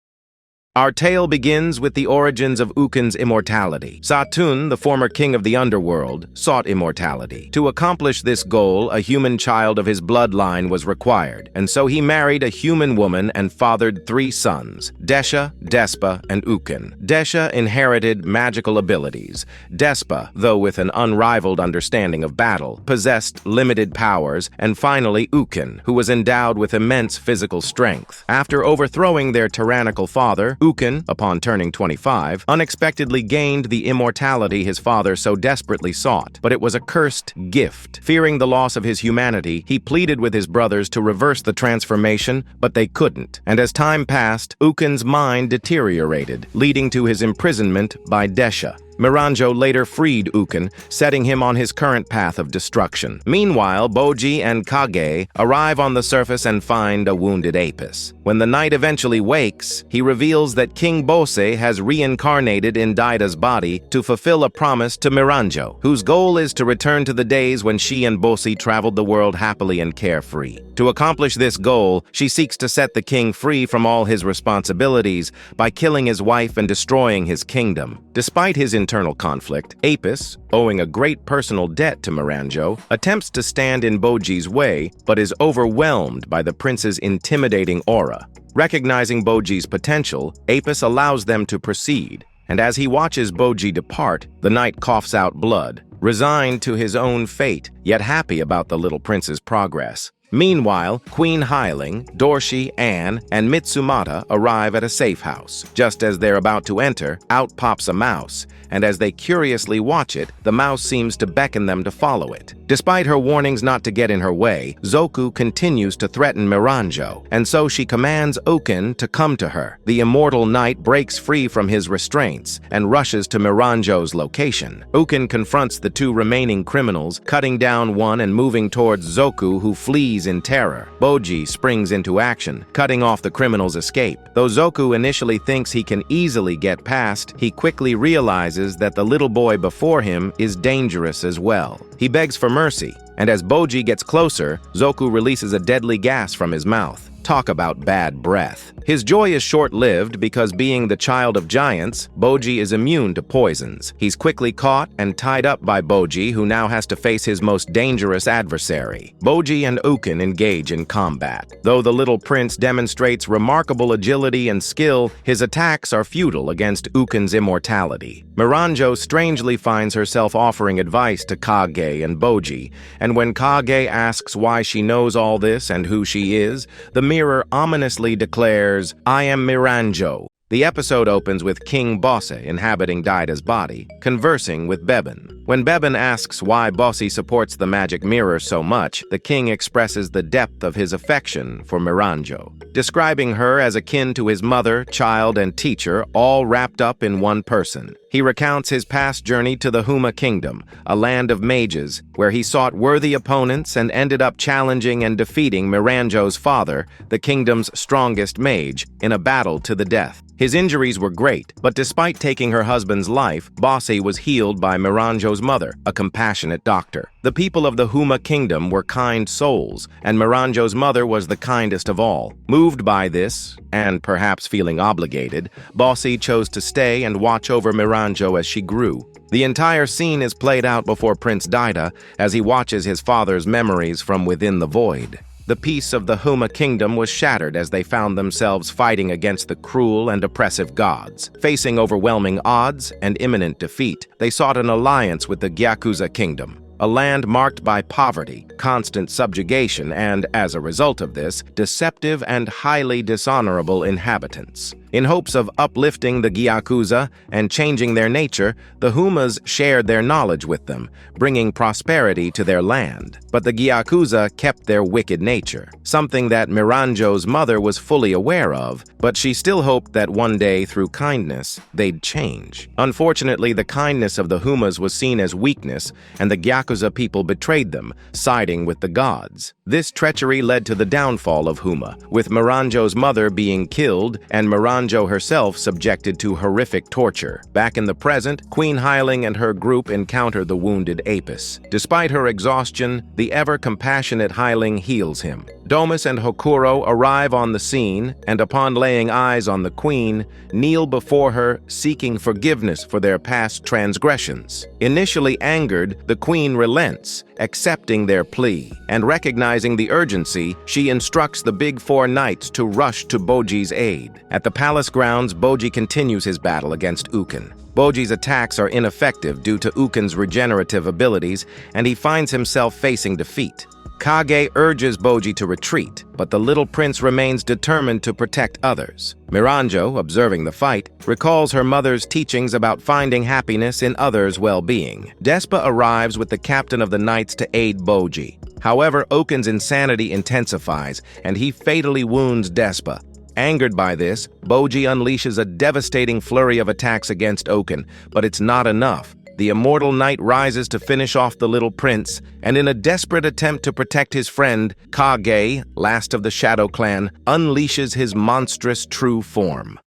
Our tale begins with the origins of Uken's immortality. Satun, the former king of the underworld, sought immortality. To accomplish this goal, a human child of his bloodline was required, and so he married a human woman and fathered 3 sons, Desha, Despa, and Uken. Desha inherited magical abilities. Despa, though with an unrivaled understanding of battle, possessed limited powers, and finally Uken, who was endowed with immense physical strength. After overthrowing their tyrannical father, Uken, upon turning 25, unexpectedly gained the immortality his father so desperately sought, but it was a cursed gift. Fearing the loss of his humanity, he pleaded with his brothers to reverse the transformation, but they couldn't. And as time passed, Uken's mind deteriorated, leading to his imprisonment by Desha. Miranjo later freed Uken, setting him on his current path of destruction. Meanwhile, Boji and Kage arrive on the surface and find a wounded Apis. When the knight eventually wakes, he reveals that King Bose has reincarnated in Daida's body to fulfill a promise to Miranjo, whose goal is to return to the days when she and Bose traveled the world happily and carefree. To accomplish this goal, she seeks to set the king free from all his responsibilities by killing his wife and destroying his kingdom. Despite his internal conflict, Apis, owing a great personal debt to Miranjo, attempts to stand in Boji's way, but is overwhelmed by the prince's intimidating aura. Recognizing Boji's potential, Apis allows them to proceed, and as he watches Boji depart, the knight coughs out blood, resigned to his own fate, yet happy about the little prince's progress. Meanwhile, Queen Hyling, Dorshi, Anne, and Mitsumata arrive at a safe house. Just as they're about to enter, out pops a mouse, and as they curiously watch it, the mouse seems to beckon them to follow it. Despite her warnings not to get in her way, Zoku continues to threaten Miranjo, and so she commands Uken to come to her. The immortal knight breaks free from his restraints and rushes to Miranjo's location. Uken confronts the 2 remaining criminals, cutting down one and moving towards Zoku, who flees in terror. Boji springs into action, cutting off the criminal's escape. Though Zoku initially thinks he can easily get past, he quickly realizes that the little boy before him is dangerous as well. He begs for mercy, and as Boji gets closer, Zoku releases a deadly gas from his mouth. Talk about bad breath. His joy is short-lived because, being the child of giants, Boji is immune to poisons. He's quickly caught and tied up by Boji, who now has to face his most dangerous adversary. Boji and Uken engage in combat. Though the little prince demonstrates remarkable agility and skill, his attacks are futile against Uken's immortality. Miranjo strangely finds herself offering advice to Kage and Boji, and when Kage asks why she knows all this and who she is, the mirror ominously declares, "I am Miranjo." The episode opens with King Bosse inhabiting Daida's body, conversing with Beben. When Beben asks why Bosse supports the magic mirror so much, the king expresses the depth of his affection for Miranjo, describing her as akin to his mother, child, and teacher, all wrapped up in one person. He recounts his past journey to the Huma Kingdom, a land of mages, where he sought worthy opponents and ended up challenging and defeating Miranjo's father, the kingdom's strongest mage, in a battle to the death. His injuries were great, but despite taking her husband's life, Bosse was healed by Miranjo's mother, a compassionate doctor. The people of the Huma Kingdom were kind souls, and Miranjo's mother was the kindest of all. Moved by this, and perhaps feeling obligated, Bosse chose to stay and watch over Miranjo as she grew. The entire scene is played out before Prince Daida as he watches his father's memories from within the void. The peace of the Huma Kingdom was shattered as they found themselves fighting against the cruel and oppressive gods. Facing overwhelming odds and imminent defeat, they sought an alliance with the Gyakuza Kingdom, a land marked by poverty, constant subjugation, and, as a result of this, deceptive and highly dishonorable inhabitants. In hopes of uplifting the Gyakuza and changing their nature, the Humas shared their knowledge with them, bringing prosperity to their land. But the Gyakuza kept their wicked nature, something that Miranjo's mother was fully aware of, but she still hoped that one day, through kindness, they'd change. Unfortunately, the kindness of the Humas was seen as weakness, and the Gyakuza people betrayed them, siding with the gods. This treachery led to the downfall of Huma, with Miranjo's mother being killed and Miranjo herself subjected to horrific torture. Back in the present, Queen Hyling and her group encounter the wounded Apis. Despite her exhaustion, the ever-compassionate Hyling heals him. Domus and Hokuro arrive on the scene, and upon laying eyes on the queen, kneel before her, seeking forgiveness for their past transgressions. Initially angered, the queen relents, accepting their plea, and recognizing the urgency, she instructs the Big Four knights to rush to Boji's aid. At the palace grounds, Boji continues his battle against Uken. Boji's attacks are ineffective due to Uken's regenerative abilities, and he finds himself facing defeat. Kage urges Boji to retreat, but the little prince remains determined to protect others. Miranjo, observing the fight, recalls her mother's teachings about finding happiness in others' well-being. Despa arrives with the captain of the knights to aid Boji. However, Uken's insanity intensifies, and he fatally wounds Despa. Angered by this, Boji unleashes a devastating flurry of attacks against Uken, but it's not enough. The immortal knight rises to finish off the little prince, and in a desperate attempt to protect his friend, Kage, last of the Shadow Clan, unleashes his monstrous true form.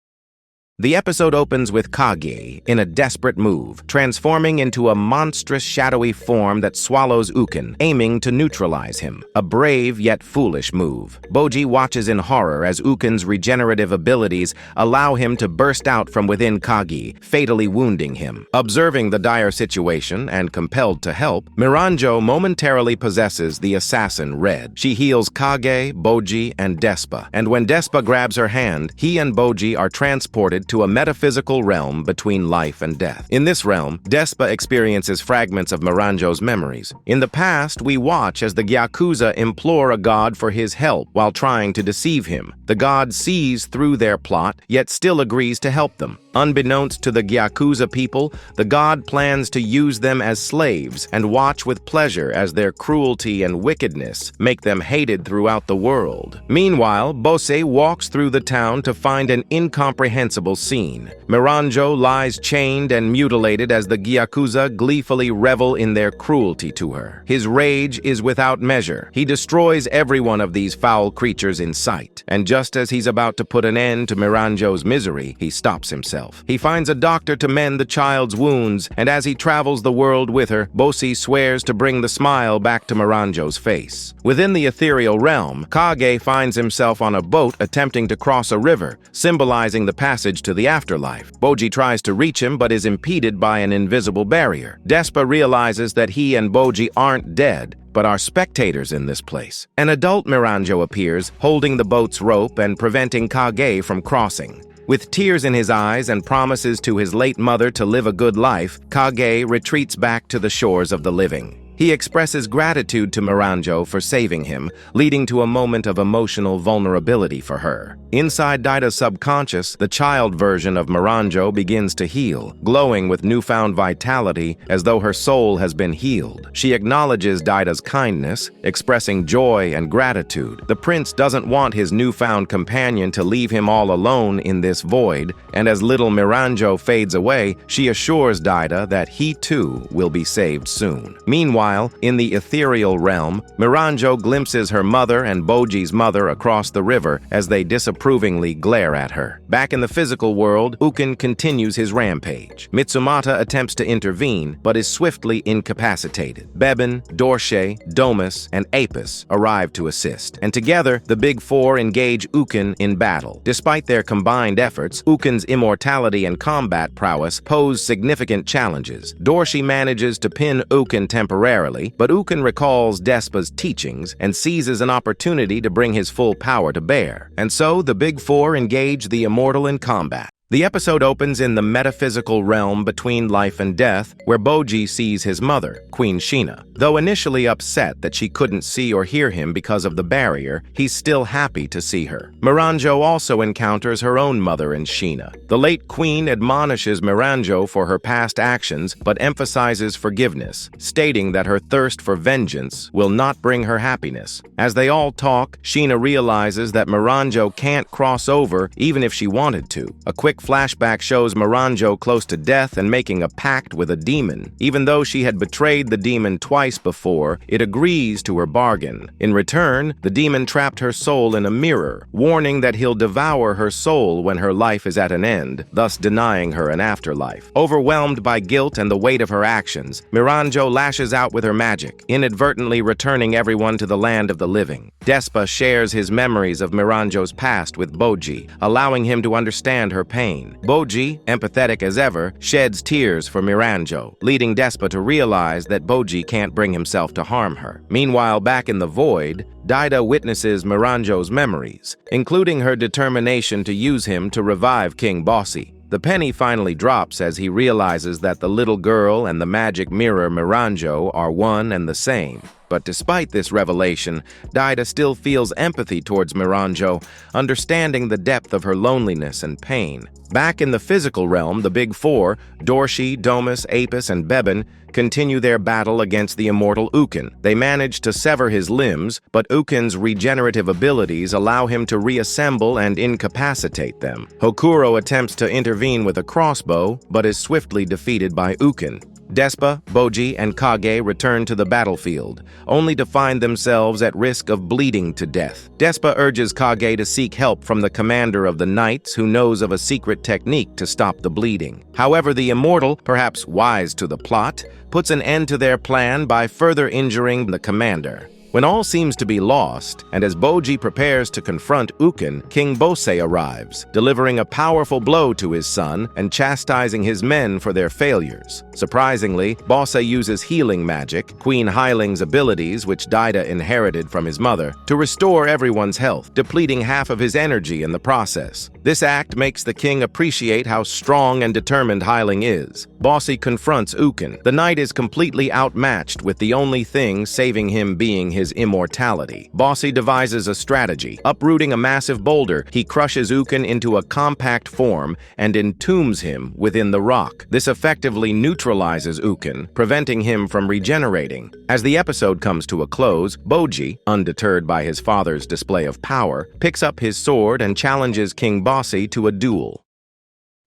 The episode opens with Kage in a desperate move, transforming into a monstrous shadowy form that swallows Uken, aiming to neutralize him. A brave yet foolish move. Boji watches in horror as Uken's regenerative abilities allow him to burst out from within Kage, fatally wounding him. Observing the dire situation and compelled to help, Miranjo momentarily possesses the assassin Red. She heals Kage, Boji, and Despa, and when Despa grabs her hand, he and Boji are transported to a metaphysical realm between life and death. In this realm, Despa experiences fragments of Miranjo's memories. In the past, we watch as the Gyakuza implore a god for his help while trying to deceive him. The god sees through their plot, yet still agrees to help them. Unbeknownst to the Gyakuza people, the god plans to use them as slaves and watch with pleasure as their cruelty and wickedness make them hated throughout the world. Meanwhile, Bose walks through the town to find an incomprehensible scene. Miranjo lies chained and mutilated as the Gyakuza gleefully revel in their cruelty to her. His rage is without measure. He destroys every one of these foul creatures in sight. And just as he's about to put an end to Miranjo's misery, he stops himself. He finds a doctor to mend the child's wounds, and as he travels the world with her, Bose swears to bring the smile back to Miranjo's face. Within the ethereal realm, Kage finds himself on a boat attempting to cross a river, symbolizing the passage to the afterlife. Boji tries to reach him but is impeded by an invisible barrier. Despa realizes that he and Boji aren't dead, but are spectators in this place. An adult Miranjo appears, holding the boat's rope and preventing Kage from crossing. With tears in his eyes and promises to his late mother to live a good life, Kage retreats back to the shores of the living. He expresses gratitude to Miranjo for saving him, leading to a moment of emotional vulnerability for her. Inside Daida's subconscious, the child version of Miranjo begins to heal, glowing with newfound vitality as though her soul has been healed. She acknowledges Daida's kindness, expressing joy and gratitude. The prince doesn't want his newfound companion to leave him all alone in this void, and as little Miranjo fades away, she assures Daida that he too will be saved soon. Meanwhile, in the ethereal realm, Miranjo glimpses her mother and Boji's mother across the river as they disapprovingly glare at her. Back in the physical world, Uken continues his rampage. Mitsumata attempts to intervene, but is swiftly incapacitated. Beben, Dorshe, Domus, and Apis arrive to assist, and together, the Big Four engage Uken in battle. Despite their combined efforts, Uken's immortality and combat prowess pose significant challenges. Dorshe manages to pin Uken temporarily, but Uken recalls Despa's teachings and seizes an opportunity to bring his full power to bear. And so, the Big Four engage the immortal in combat. The episode opens in the metaphysical realm between life and death, where Boji sees his mother, Queen Shina. Though initially upset that she couldn't see or hear him because of the barrier, he's still happy to see her. Miranjo also encounters her own mother in Shina. The late queen admonishes Miranjo for her past actions, but emphasizes forgiveness, stating that her thirst for vengeance will not bring her happiness. As they all talk, Shina realizes that Miranjo can't cross over even if she wanted to. A quick flashback shows Miranjo close to death and making a pact with a demon. Even though she had betrayed the demon twice before, it agrees to her bargain. In return, the demon trapped her soul in a mirror, warning that he'll devour her soul when her life is at an end, thus denying her an afterlife. Overwhelmed by guilt and the weight of her actions, Miranjo lashes out with her magic, inadvertently returning everyone to the land of the living. Despa shares his memories of Miranjo's past with Boji, allowing him to understand her pain. Boji, empathetic as ever, sheds tears for Miranjo, leading Despa to realize that Boji can't bring himself to harm her. Meanwhile, back in the void, Daida witnesses Miranjo's memories, including her determination to use him to revive King Bossy. The penny finally drops as he realizes that the little girl and the magic mirror Miranjo are one and the same. But despite this revelation, Daida still feels empathy towards Miranjo, understanding the depth of her loneliness and pain. Back in the physical realm, the Big Four, Dorshi, Domus, Apis, and Beben, continue their battle against the immortal Uken. They manage to sever his limbs, but Uken's regenerative abilities allow him to reassemble and incapacitate them. Hokuro attempts to intervene with a crossbow, but is swiftly defeated by Uken. Despa, Boji, and Kage return to the battlefield, only to find themselves at risk of bleeding to death. Despa urges Kage to seek help from the commander of the Knights, who knows of a secret technique to stop the bleeding. However, the immortal, perhaps wise to the plot, puts an end to their plan by further injuring the commander. When all seems to be lost, and as Boji prepares to confront Uken, King Bose arrives, delivering a powerful blow to his son and chastising his men for their failures. Surprisingly, Bose uses healing magic, Queen Heiling's abilities which Daida inherited from his mother, to restore everyone's health, depleting half of his energy in the process. This act makes the king appreciate how strong and determined Heiling is. Bose confronts Uken. The knight is completely outmatched, with the only thing saving him being his immortality. Bose devises a strategy. Uprooting a massive boulder, he crushes Uken into a compact form and entombs him within the rock. This effectively neutralizes Uken, preventing him from regenerating. As the episode comes to a close, Boji, undeterred by his father's display of power, picks up his sword and challenges King Bosse to a duel.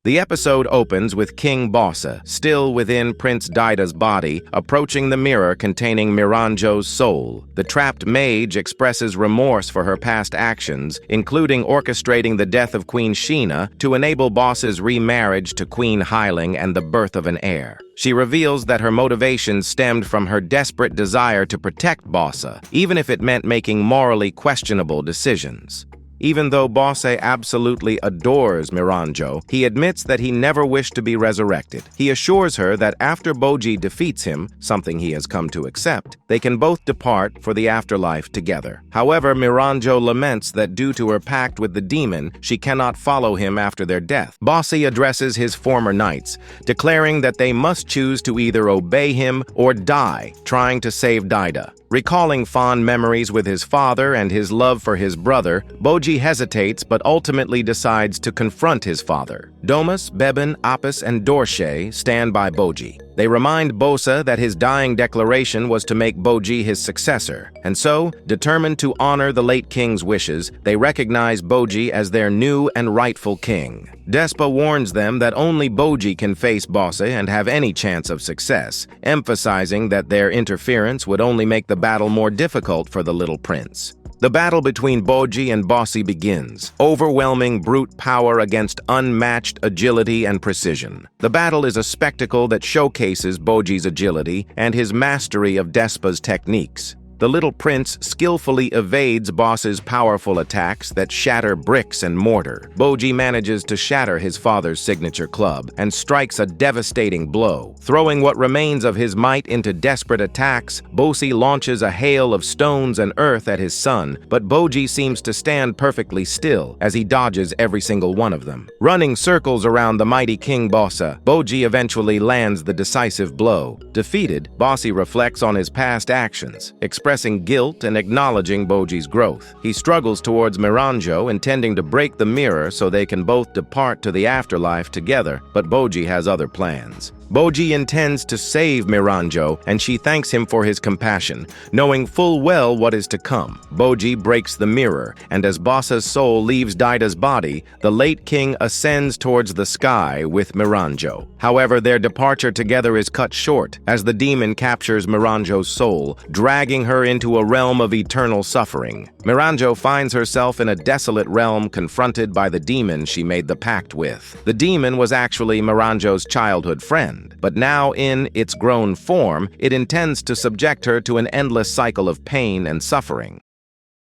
The episode opens with King Bosse, still within Prince Daida's body, approaching the mirror containing Miranjo's soul. The trapped mage expresses remorse for her past actions, including orchestrating the death of Queen Shina to enable Bosse's remarriage to Queen Heiling and the birth of an heir. She reveals that her motivation stemmed from her desperate desire to protect Bosse, even if it meant making morally questionable decisions. Even though Bosse absolutely adores Miranjo, he admits that he never wished to be resurrected. He assures her that after Boji defeats him, something he has come to accept, they can both depart for the afterlife together. However, Miranjo laments that due to her pact with the demon, she cannot follow him after their death. Bosse addresses his former knights, declaring that they must choose to either obey him or die, trying to save Daida. Recalling fond memories with his father and his love for his brother, Boji hesitates but ultimately decides to confront his father. Domus, Beben, Apis, and Dorshi stand by Boji. They remind Bose that his dying declaration was to make Boji his successor, and so, determined to honor the late king's wishes, they recognize Boji as their new and rightful king. Despa warns them that only Boji can face Bose and have any chance of success, emphasizing that their interference would only make the battle more difficult for the little prince. The battle between Boji and Bosse begins, overwhelming brute power against unmatched agility and precision. The battle is a spectacle that showcases Boji's agility and his mastery of Despa's techniques. The little prince skillfully evades Boss's powerful attacks that shatter bricks and mortar. Boji manages to shatter his father's signature club and strikes a devastating blow. Throwing what remains of his might into desperate attacks, Bosi launches a hail of stones and earth at his son, but Boji seems to stand perfectly still as he dodges every single one of them. Running circles around the mighty King Bossa, Boji eventually lands the decisive blow. Defeated, Bosi reflects on his past actions, expressing guilt and acknowledging Boji's growth. He struggles towards Miranjo, intending to break the mirror so they can both depart to the afterlife together, but Boji has other plans. Boji intends to save Miranjo, and she thanks him for his compassion, knowing full well what is to come. Boji breaks the mirror, and as Bossa's soul leaves Daida's body, the late king ascends towards the sky with Miranjo. However, their departure together is cut short, as the demon captures Miranjo's soul, dragging her into a realm of eternal suffering. Miranjo finds herself in a desolate realm confronted by the demon she made the pact with. The demon was actually Miranjo's childhood friend, but now in its grown form, it intends to subject her to an endless cycle of pain and suffering.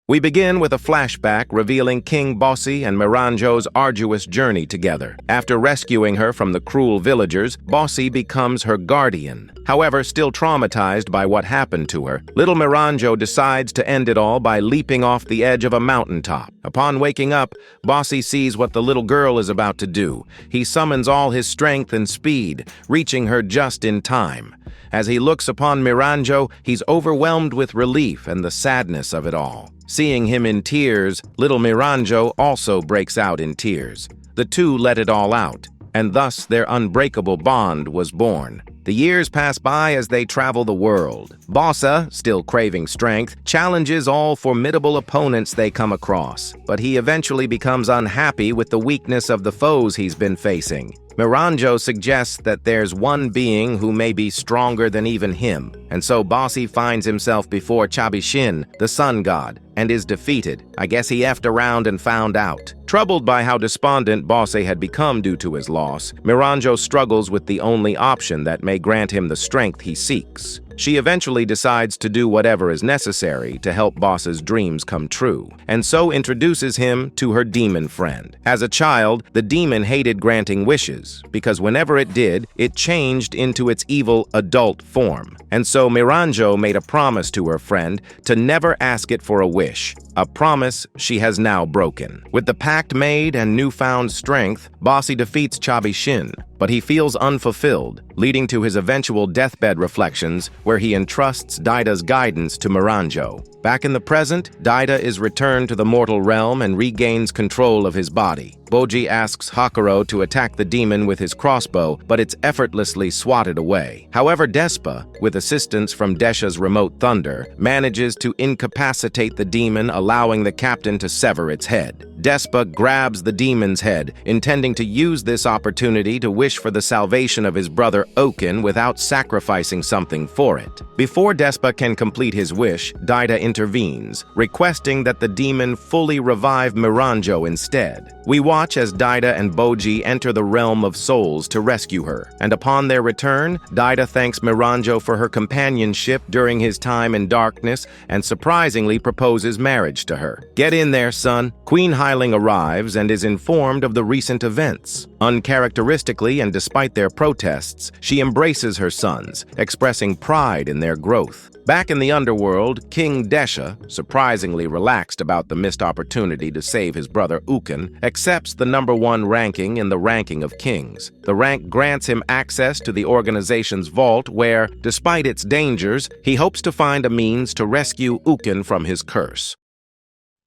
We begin with a flashback revealing King Bossi and Miranjo's arduous journey together. After rescuing her from the cruel villagers, Bossi becomes her guardian. However, still traumatized by what happened to her, little Miranjo decides to end it all by leaping off the edge of a mountaintop. Upon waking up, Bossi sees what the little girl is about to do. He summons all his strength and speed, reaching her just in time. As he looks upon Miranjo, he's overwhelmed with relief and the sadness of it all. Seeing him in tears, little Miranjo also breaks out in tears. The two let it all out, and thus their unbreakable bond was born. The years pass by as they travel the world. Bossa, still craving strength, challenges all formidable opponents they come across, but he eventually becomes unhappy with the weakness of the foes he's been facing. Miranjo suggests that there's one being who may be stronger than even him, and so Bossi finds himself before Chabishin, the sun god, and is defeated. I guess he effed around and found out. Troubled by how despondent Bossi had become due to his loss, Miranjo struggles with the only option that may grant him the strength he seeks. She eventually decides to do whatever is necessary to help Boss's dreams come true, and so introduces him to her demon friend. As a child, the demon hated granting wishes, because whenever it did, it changed into its evil adult form. And so Miranjo made a promise to her friend to never ask it for a wish, a promise she has now broken. With the pact made and newfound strength, Bossi defeats Chabishin, but he feels unfulfilled, leading to his eventual deathbed reflections where he entrusts Daida's guidance to Miranjo. Back in the present, Daida is returned to the mortal realm and regains control of his body. Boji asks Hakuro to attack the demon with his crossbow, but it's effortlessly swatted away. However, Despa, with assistance from Desha's remote thunder, manages to incapacitate the demon, allowing the captain to sever its head. Despa grabs the demon's head, intending to use this opportunity to wish for the salvation of his brother Oken without sacrificing something for it. Before Despa can complete his wish, Daida intervenes, requesting that the demon fully revive Miranjo instead. We watch as Daida and Boji enter the realm of souls to rescue her, and upon their return, Daida thanks Miranjo for her companionship during his time in darkness and surprisingly proposes marriage to her. "Get in there, son." Queen Hyling arrives and is informed of the recent events. Uncharacteristically and despite their protests, she embraces her sons, expressing pride in their growth. Back in the underworld, King Desha, surprisingly relaxed about the missed opportunity to save his brother Uken, accepts the #1 ranking in the ranking of kings. The rank grants him access to the organization's vault where, despite its dangers, he hopes to find a means to rescue Uken from his curse.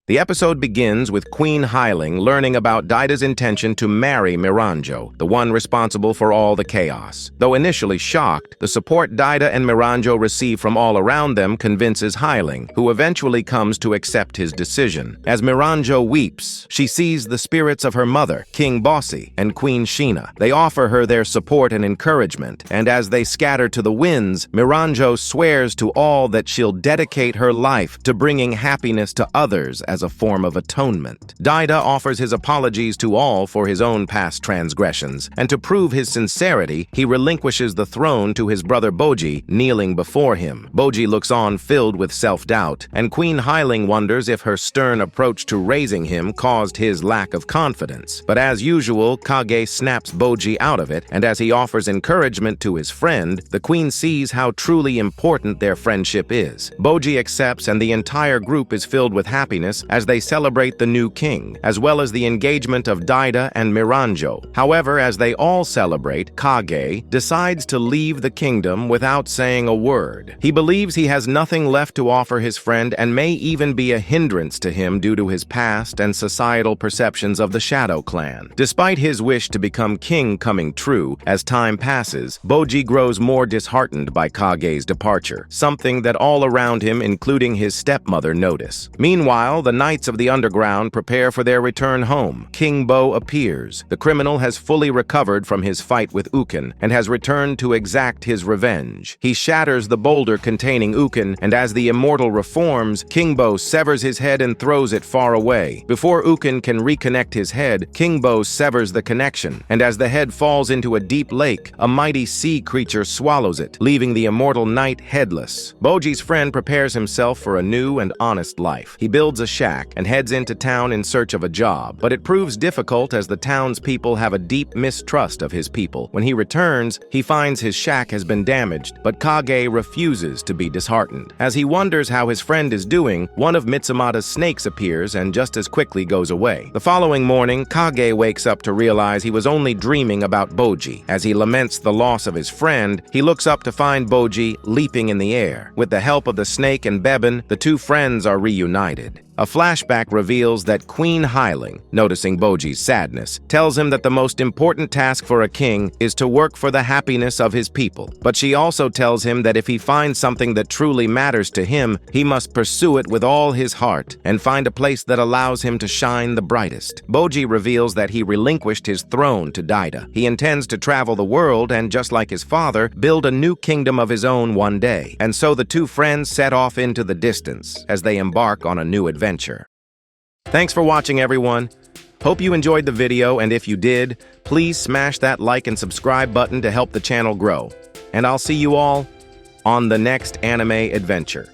The episode begins with Queen Hyling learning about Daida's intention to marry Miranjo, the one responsible for all the chaos. Though initially shocked, the support Daida and Miranjo receive from all around them convinces Hyling, who eventually comes to accept his decision. As Miranjo weeps, she sees the spirits of her mother, King Bossi, and Queen Sheena. They offer her their support and encouragement, and as they scatter to the winds, Miranjo swears to all that she'll dedicate her life to bringing happiness to others as as a form of atonement. Daida offers his apologies to all for his own past transgressions, and to prove his sincerity, he relinquishes the throne to his brother Boji, kneeling before him. Boji looks on filled with self-doubt, and Queen Hyling wonders if her stern approach to raising him caused his lack of confidence. But as usual, Kage snaps Boji out of it, and as he offers encouragement to his friend, the queen sees how truly important their friendship is. Boji accepts, and the entire group is filled with happiness as they celebrate the new king, as well as the engagement of Daida and Miranjo. However, as they all celebrate, Kage decides to leave the kingdom without saying a word. He believes he has nothing left to offer his friend and may even be a hindrance to him due to his past and societal perceptions of the Shadow Clan. Despite his wish to become king coming true, as time passes, Boji grows more disheartened by Kage's departure, something that all around him, including his stepmother, notice. Meanwhile, the Knights of the Underground prepare for their return home. King Bo appears. The criminal has fully recovered from his fight with Uken and has returned to exact his revenge. He shatters the boulder containing Uken, and as the immortal reforms, King Bo severs his head and throws it far away. Before Uken can reconnect his head, King Bo severs the connection, and as the head falls into a deep lake, a mighty sea creature swallows it, leaving the immortal knight headless. Boji's friend prepares himself for a new and honest life. He builds a shack and heads into town in search of a job, but it proves difficult as the townspeople have a deep mistrust of his people. When he returns, he finds his shack has been damaged, but Kage refuses to be disheartened. As he wonders how his friend is doing, one of Mitsumata's snakes appears and just as quickly goes away. The following morning, Kage wakes up to realize he was only dreaming about Boji. As he laments the loss of his friend, he looks up to find Boji leaping in the air. With the help of the snake and Bebin, the two friends are reunited. A flashback reveals that Queen Hyling, noticing Boji's sadness, tells him that the most important task for a king is to work for the happiness of his people. But she also tells him that if he finds something that truly matters to him, he must pursue it with all his heart and find a place that allows him to shine the brightest. Boji reveals that he relinquished his throne to Daida. He intends to travel the world and, just like his father, build a new kingdom of his own one day. And so the two friends set off into the distance as they embark on a new adventure. Thanks for watching, everyone. Hope you enjoyed the video, and if you did, please smash that like and subscribe button to help the channel grow. And I'll see you all on the next anime adventure.